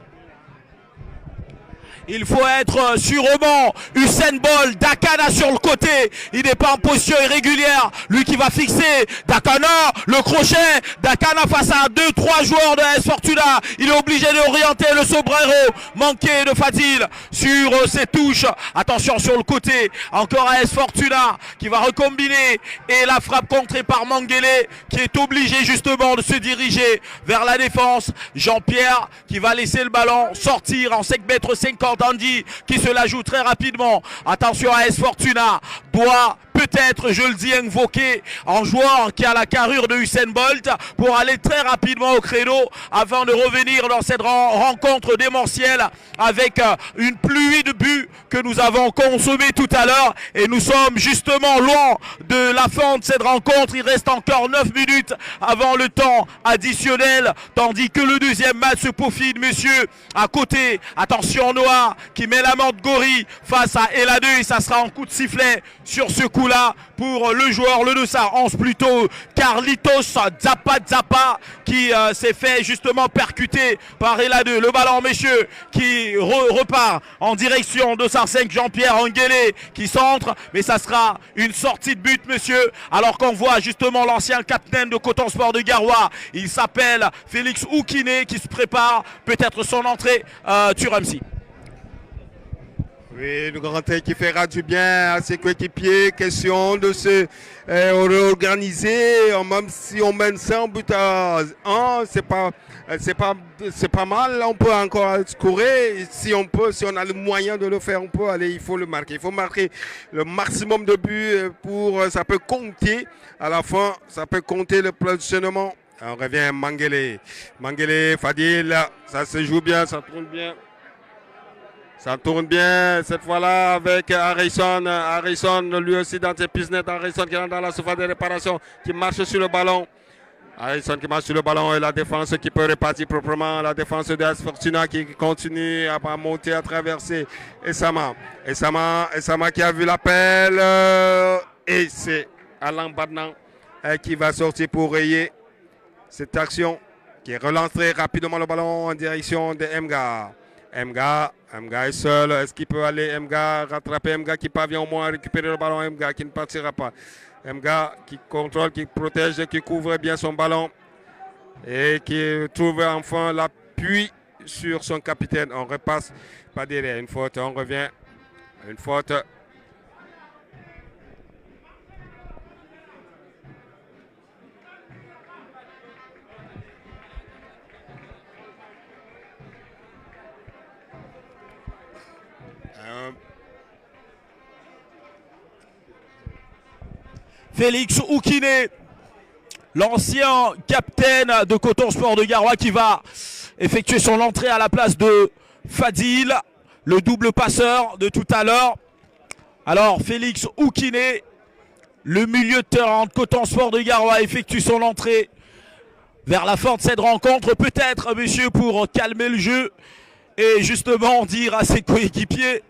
Il faut être sûrement Usain Bolt. Dakana sur le côté. Il n'est pas en position irrégulière. Lui qui va fixer. Dakana, le crochet. Dakana face à 2-3 joueurs de AS Fortuna. Il est obligé d'orienter le sombrero. Manqué de Fadil sur ses touches. Attention sur le côté. Encore AS Fortuna qui va recombiner. Et la frappe contrée par Mangele qui est obligé justement de se diriger vers la défense. Jean-Pierre qui va laisser le ballon sortir en 5,50 m. Andy qui se la joue très rapidement. Attention, AS Fortuna doit peut-être, je le dis, invoquer un joueur qui a la carrure de Usain Bolt pour aller très rapidement au créneau avant de revenir dans cette rencontre démentielle avec une pluie de buts que nous avons consommé tout à l'heure et nous sommes justement loin de la fin de cette rencontre. Il reste encore 9 minutes avant le temps additionnel tandis que le deuxième match se peaufine, messieurs, à côté. Attention, Noah qui met la main de Gori face à Eladeu et ça sera un coup de sifflet sur ce coup-là pour le joueur, le Dossard 11 plutôt, Carlitos Zappa qui s'est fait justement percuter par Eladeu. Le ballon, messieurs, qui repart en direction de Dossard 5, Jean-Pierre Anguélé qui centre, mais ça sera une sortie de but, messieurs, alors qu'on voit justement l'ancien capitaine de Coton Sport de Garwa. Il s'appelle Félix Oukine qui se prépare peut-être son entrée Turamsi. Oui, le grand qui fera du bien à ses coéquipiers. Question de se réorganiser. Même si on mène 100 buts à 1, c'est pas mal. On peut encore scorer. Si on a le moyen de le faire, on peut aller. Il faut le marquer. Il faut marquer le maximum de buts ça peut compter. À la fin, ça peut compter le positionnement. On revient Mangele. Mangele, Fadil, ça se joue bien, ça tourne bien. Ça tourne bien cette fois-là avec Harrison. Harrison, lui aussi dans ses pisnettes. Harrison qui est dans la surface de réparation, qui marche sur le ballon. Harrison qui marche sur le ballon et la défense qui peut répartir proprement. La défense de AS Fortuna qui continue à monter, à traverser. Esama qui a vu l'appel. Et c'est Alain Badnan qui va sortir pour rayer cette action. Qui relance très rapidement le ballon en direction de Mga. Mga est seul. Est-ce qu'il peut aller Mga rattraper Mga qui parvient au moins à récupérer le ballon? Mga qui ne partira pas. Mga qui contrôle, qui protège, qui couvre bien son ballon et qui trouve enfin l'appui sur son capitaine. On repasse pas derrière. Une faute, on revient. Une faute. Félix Oukine, l'ancien capitaine de Coton Sport de Garwa qui va effectuer son entrée à la place de Fadil, le double passeur de tout à l'heure. Alors Félix Oukine, le milieu de terrain de Coton Sport de Garwa, effectue son entrée vers la fin de cette rencontre. Peut-être, messieurs, pour calmer le jeu et justement dire à ses coéquipiers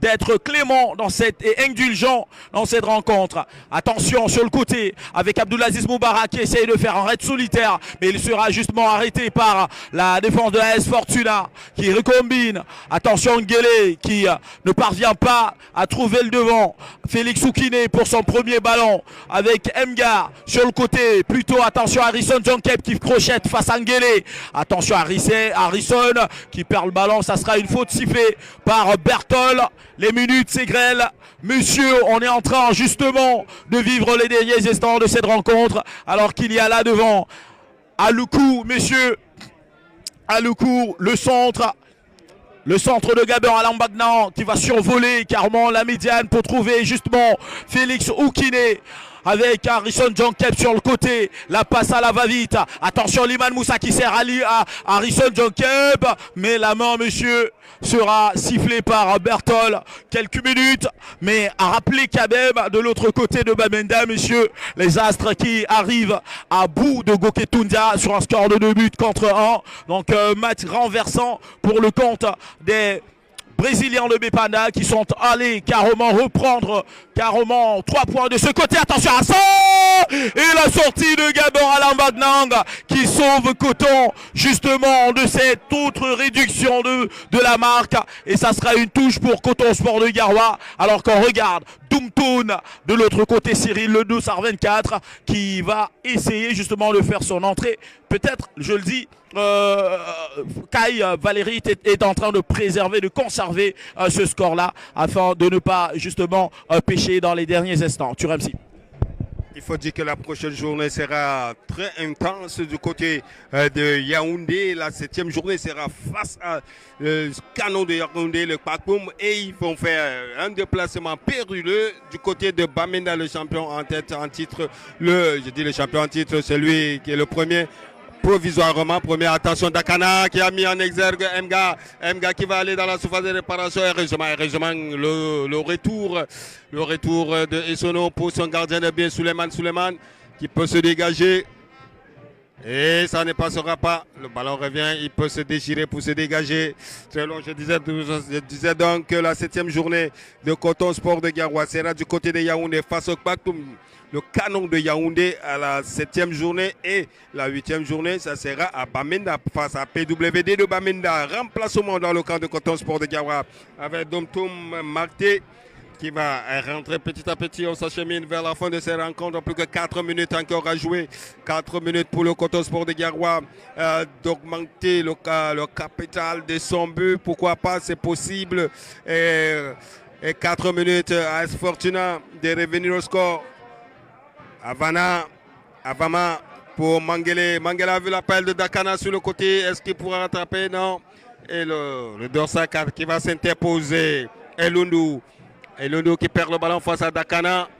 d'être clément et indulgent dans cette rencontre. Attention sur le côté avec Abdulaziz Moubarak qui essaye de faire un raid solitaire, mais il sera justement arrêté par la défense de AS Fortuna qui recombine. Attention Nguélé qui ne parvient pas à trouver le devant. Félix Oukine pour son premier ballon avec Mgar sur le côté. Plutôt attention Harrison Jonkep qui crochette face à Nguélé. Attention Harrison qui perd le ballon. Ça sera une faute sifflée par Bertol. Les minutes s'égrèlent. Monsieur, on est en train justement de vivre les derniers instants de cette rencontre. Alors qu'il y a là devant Aloukou, messieurs. Aloukou, le centre. Le centre de Gabon Alain Bagnan qui va survoler carrément la médiane pour trouver justement Félix Oukine. avec Harrison Jonkep sur le côté. La passe à la va-vite. Attention, Liman Moussa qui sert à Harrison Jonkep. Mais la main, monsieur, sera sifflée par Bertol. Quelques minutes. Mais à rappeler quand même de l'autre côté de Bamenda, messieurs, les Astres qui arrivent à bout de Goketunda sur un score de 2 buts contre 1. Donc match renversant pour le compte des Brésiliens de Bepanda qui sont allés carrément reprendre 3 points de ce côté. Attention à ça! Et la sortie de Gabor Alambagnang qui sauve Coton justement de cette autre réduction de la marque. Et ça sera une touche pour Coton Sport de Garoua. Alors qu'on regarde Doumtoun de l'autre côté, Cyril le 12-24 qui va essayer justement de faire son entrée. Peut-être, je le dis, Kai Valérie est en train de préserver, de conserver ce score-là afin de ne pas justement pêcher dans les derniers instants. Turemsi. Il faut dire que la prochaine journée sera très intense du côté de Yaoundé. La 7e journée sera face à Canon de Yaoundé, le Pakoum. Et ils vont faire un déplacement périlleux du côté de Bamenda, le champion en tête, en titre. Le champion en titre, c'est lui qui est le premier. Provisoirement, première attention Dakana qui a mis en exergue Mga qui va aller dans la surface de réparation. Heureusement le retour de Essono pour son gardien de but Suleiman qui peut se dégager. Et ça ne passera pas. Le ballon revient, il peut se déchirer pour se dégager. Très long, je disais donc que la 7e journée de Coton Sport de Garoua sera du côté de Yaoundé face au Paktoum. Le Canon de Yaoundé à la 7e journée et la 8e journée, ça sera à Bamenda face à PWD de Bamenda. Remplacement dans le camp de Coton Sport de Garoua avec Domtoum Marté qui va rentrer petit à petit. On s'achemine vers la fin de ces rencontres. Plus que 4 minutes encore à jouer. 4 minutes pour le Coton Sport de Garoua d'augmenter le capital de son but. Pourquoi pas, c'est possible. Et 4 minutes à S Fortuna de revenir au score. Avama pour Mangele. Mangele a vu l'appel de Dakana sur le côté. Est-ce qu'il pourra rattraper? Non. Et le dorsal 4 qui va s'interposer. Elundu qui perd le ballon face à Dakana.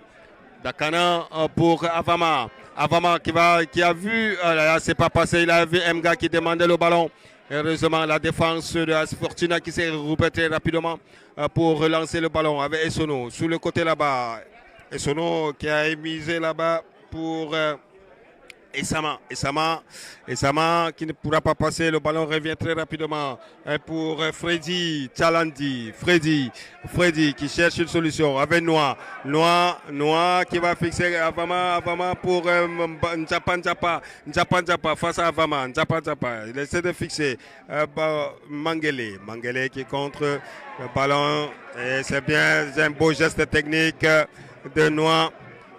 Dakana pour Avama. Avama qui a vu, c'est pas passé, il a vu Mga qui demandait le ballon. Heureusement, la défense de As Fortuna qui s'est regroupée très rapidement pour relancer le ballon avec Essono. Sur le côté là-bas. Essono qui a émisé là-bas pour Essama qui ne pourra pas passer. Le ballon revient très rapidement pour Freddy Tchalandi. Freddy qui cherche une solution avec Noah qui va fixer Avama pour Nchapa face à Avama. Il essaie de fixer Mangele qui contre le ballon. Et c'est bien, un beau geste technique de Noah.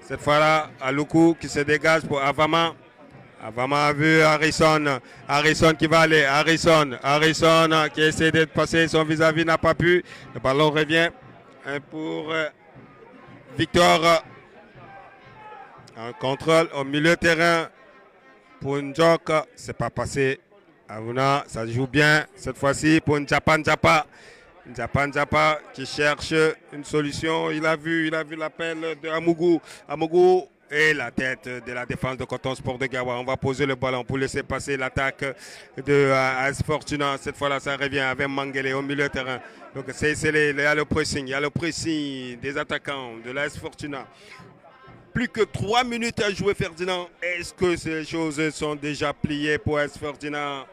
Cette fois-là, Aluku qui se dégage pour Avama. Avama a vu Harrison qui va aller. Harrison qui essaie de passer son vis-à-vis, n'a pas pu. Le ballon revient pour Victor. En contrôle au milieu de terrain pour Njok. C'est pas passé. Avuna, ça joue bien cette fois-ci pour Nchapa qui cherche une solution. Il a vu l'appel de Amougou et la tête de la défense de Coton Sport de Garoua. On va poser le ballon pour laisser passer l'attaque de AS Fortuna. Cette fois-là, ça revient avec Mangele au milieu de terrain. Donc il y a le pressing des attaquants de l'AS Fortuna. Plus que 3 minutes à jouer, Ferdinand. Est-ce que ces choses sont déjà pliées pour AS Fortuna?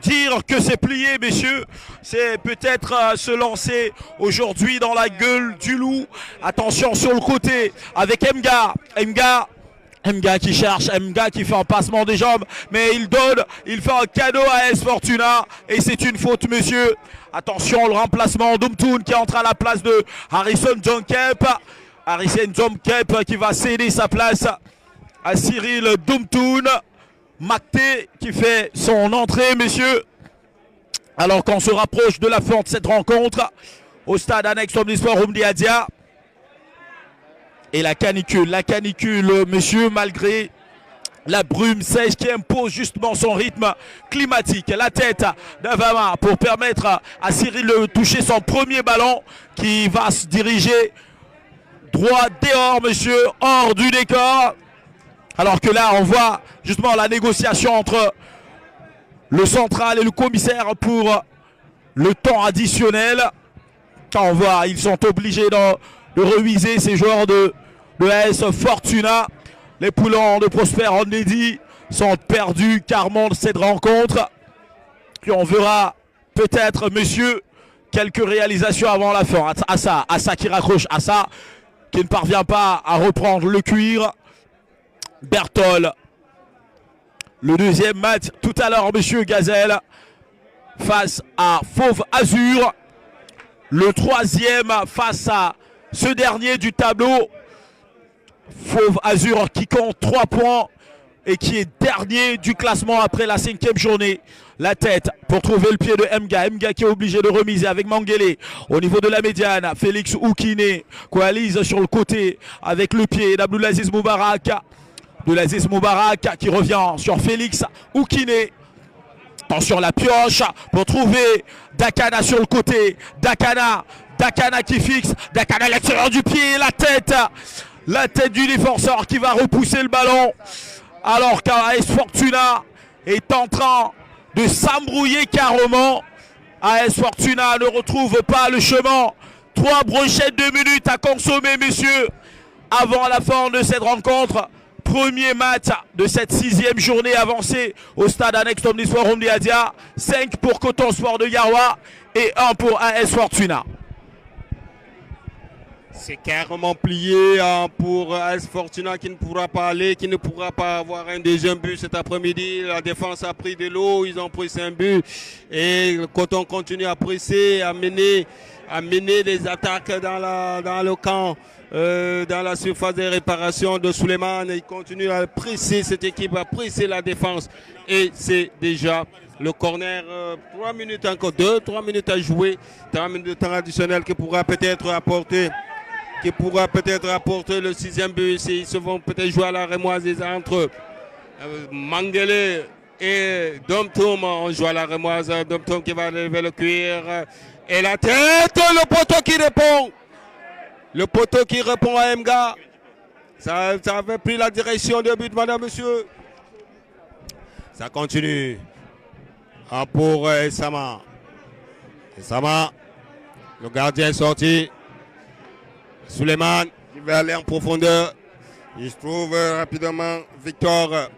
Dire que c'est plié, messieurs, c'est peut-être se lancer aujourd'hui dans la gueule du loup. Attention sur le côté avec Mga qui cherche, Mga qui fait un passement des jambes, mais il fait un cadeau à S Fortuna et c'est une faute, monsieur. Attention, le remplacement d'Umtoun qui entre à la place de Harrison Jonkep qui va céder sa place à Cyril Doumtoun. Makté qui fait son entrée, messieurs. Alors qu'on se rapproche de la fin de cette rencontre au stade annexe Omnisport Rumdiadia. Et la canicule, messieurs, malgré la brume sèche qui impose justement son rythme climatique. La tête d'Avama pour permettre à Cyril de toucher son premier ballon qui va se diriger Droit dehors, monsieur, hors du décor. Alors que là, on voit justement la négociation entre le central et le commissaire pour le temps additionnel. Quand on voit, ils sont obligés de reviser ces joueurs de AS Fortuna. Les poulons de Prosper Ondedi sont perdus carrément de cette rencontre. Puis on verra peut-être, monsieur, quelques réalisations avant la fin. Assa qui raccroche, Assa qui ne parvient pas à reprendre le cuir. Bertol. Le deuxième match tout à l'heure, monsieur Gazelle, face à Fauve Azur. Le troisième face à ce dernier du tableau. Fauve Azur qui compte 3 points et qui est dernier du classement après la 5e journée. La tête pour trouver le pied de Mga. Mga qui est obligé de remiser avec Mangele. Au niveau de la médiane, Félix Oukine coalise sur le côté avec le pied d'Abdoulaziz Moubarak. Abdoulaziz Moubarak qui revient sur Félix Oukine. Attention la pioche pour trouver Dakana sur le côté. Dakana qui fixe. Dakana à l'extérieur du pied. La tête du défenseur qui va repousser le ballon. Alors qu'AS Fortuna est en train de s'embrouiller carrément. AS Fortuna ne retrouve pas le chemin. 3 brochettes de minutes à consommer, messieurs, avant la fin de cette rencontre. Premier match de cette 6e journée avancée au stade annexe Omnisport Romdiadia. 5 pour Coton Sport de Garoua et 1 pour AS Fortuna. C'est carrément plié pour AS Fortuna qui ne pourra pas aller, qui ne pourra pas avoir un deuxième but cet après-midi. La défense a pris de l'eau, ils ont pris 5 buts. Et Coton continue à presser, à mener des attaques dans le camp, dans la surface de réparation de Suleiman. Il continue à presser cette équipe, à presser la défense. Et c'est déjà le corner, 3 minutes encore, 2-3 minutes à jouer. 3 minutes de temps additionnel qui pourra peut-être apporter le 6e but. Ils se vont peut-être jouer à la remoise entre Mangele et Domtoum. On joue à la remoise. Domtoum qui va lever le cuir. Et la tête, le poteau qui répond. Le poteau qui répond à Mga. Ça avait pris la direction de but, madame, monsieur. Ça continue. Pour Sama. Sama, le gardien est sorti. Suleiman, il va aller en profondeur. Il se trouve rapidement Victor.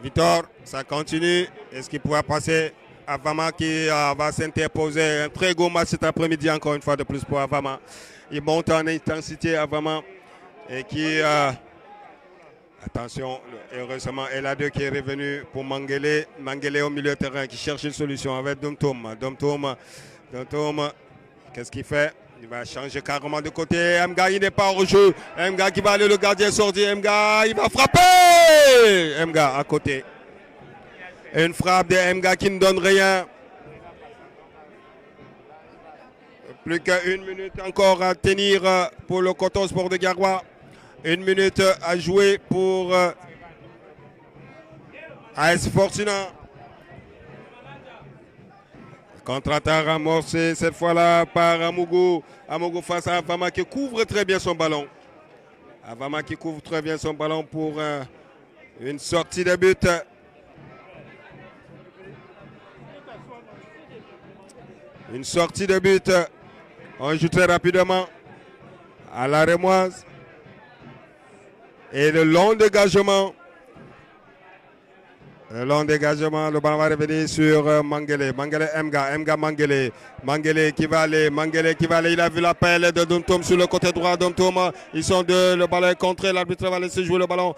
Victor, ça continue. Est-ce qu'il pourra passer Avama qui va s'interposer? Un très gros match cet après-midi, encore une fois de plus pour Avama. Il monte en intensité Avama. Et qui... attention, heureusement, Eladeux qui est revenu pour Mangele. Mangele au milieu de terrain qui cherche une solution avec Domtoum. Domtoum, qu'est-ce qu'il fait? Il va changer carrément de côté. Mga, il n'est pas au jeu. Mga qui va aller, le gardien sorti. Mga, il va frapper. Mga à côté. Une frappe de Mga qui ne donne rien. Plus qu'une minute encore à tenir pour le Coton Sport de Garoua. 1 minute à jouer pour AS Fortuna. Contre-attaque amorcé cette fois-là par Amougou. Amougou face à Avama qui couvre très bien son ballon. Avama qui couvre très bien son ballon pour une sortie de but. Une sortie de but. On joue très rapidement à la remoise. Et le long dégagement. Le long dégagement, le ballon va revenir sur Mangele. Mangele, Mga Mangele. Mangele qui va aller. Il a vu l'appel de Domtoum sur le côté droit. Domtoum, ils sont deux. Le ballon est contré. L'arbitre va laisser jouer le ballon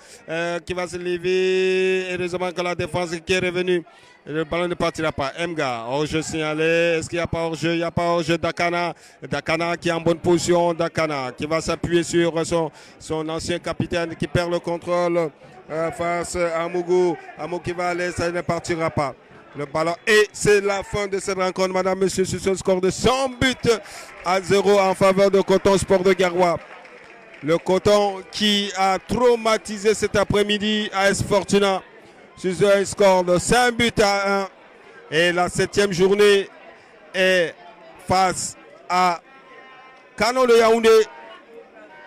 qui va se lever. Heureusement que la défense qui est revenue. Le ballon ne partira pas. Mga, hors-jeu signalé. Est-ce qu'il n'y a pas hors-jeu? Il n'y a pas hors-jeu. Dakana qui est en bonne position. Dakana qui va s'appuyer sur son ancien capitaine qui perd le contrôle. Face à Amougou. Amougou qui va aller, ça ne partira pas. Le ballon. Et c'est la fin de cette rencontre, madame, monsieur, sur ce score de 100 buts à 0 en faveur de Coton Sport de Garoua. Le Coton qui a traumatisé cet après-midi AS Fortuna sur un score de 5 buts à 1. Et la 7e journée est face à Canon de Yaoundé.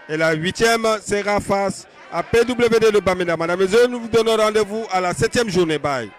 Et la 8e sera face à PWD de Bamenda. Madame et messieurs, nous vous donnons rendez-vous à la 7e journée. Bye.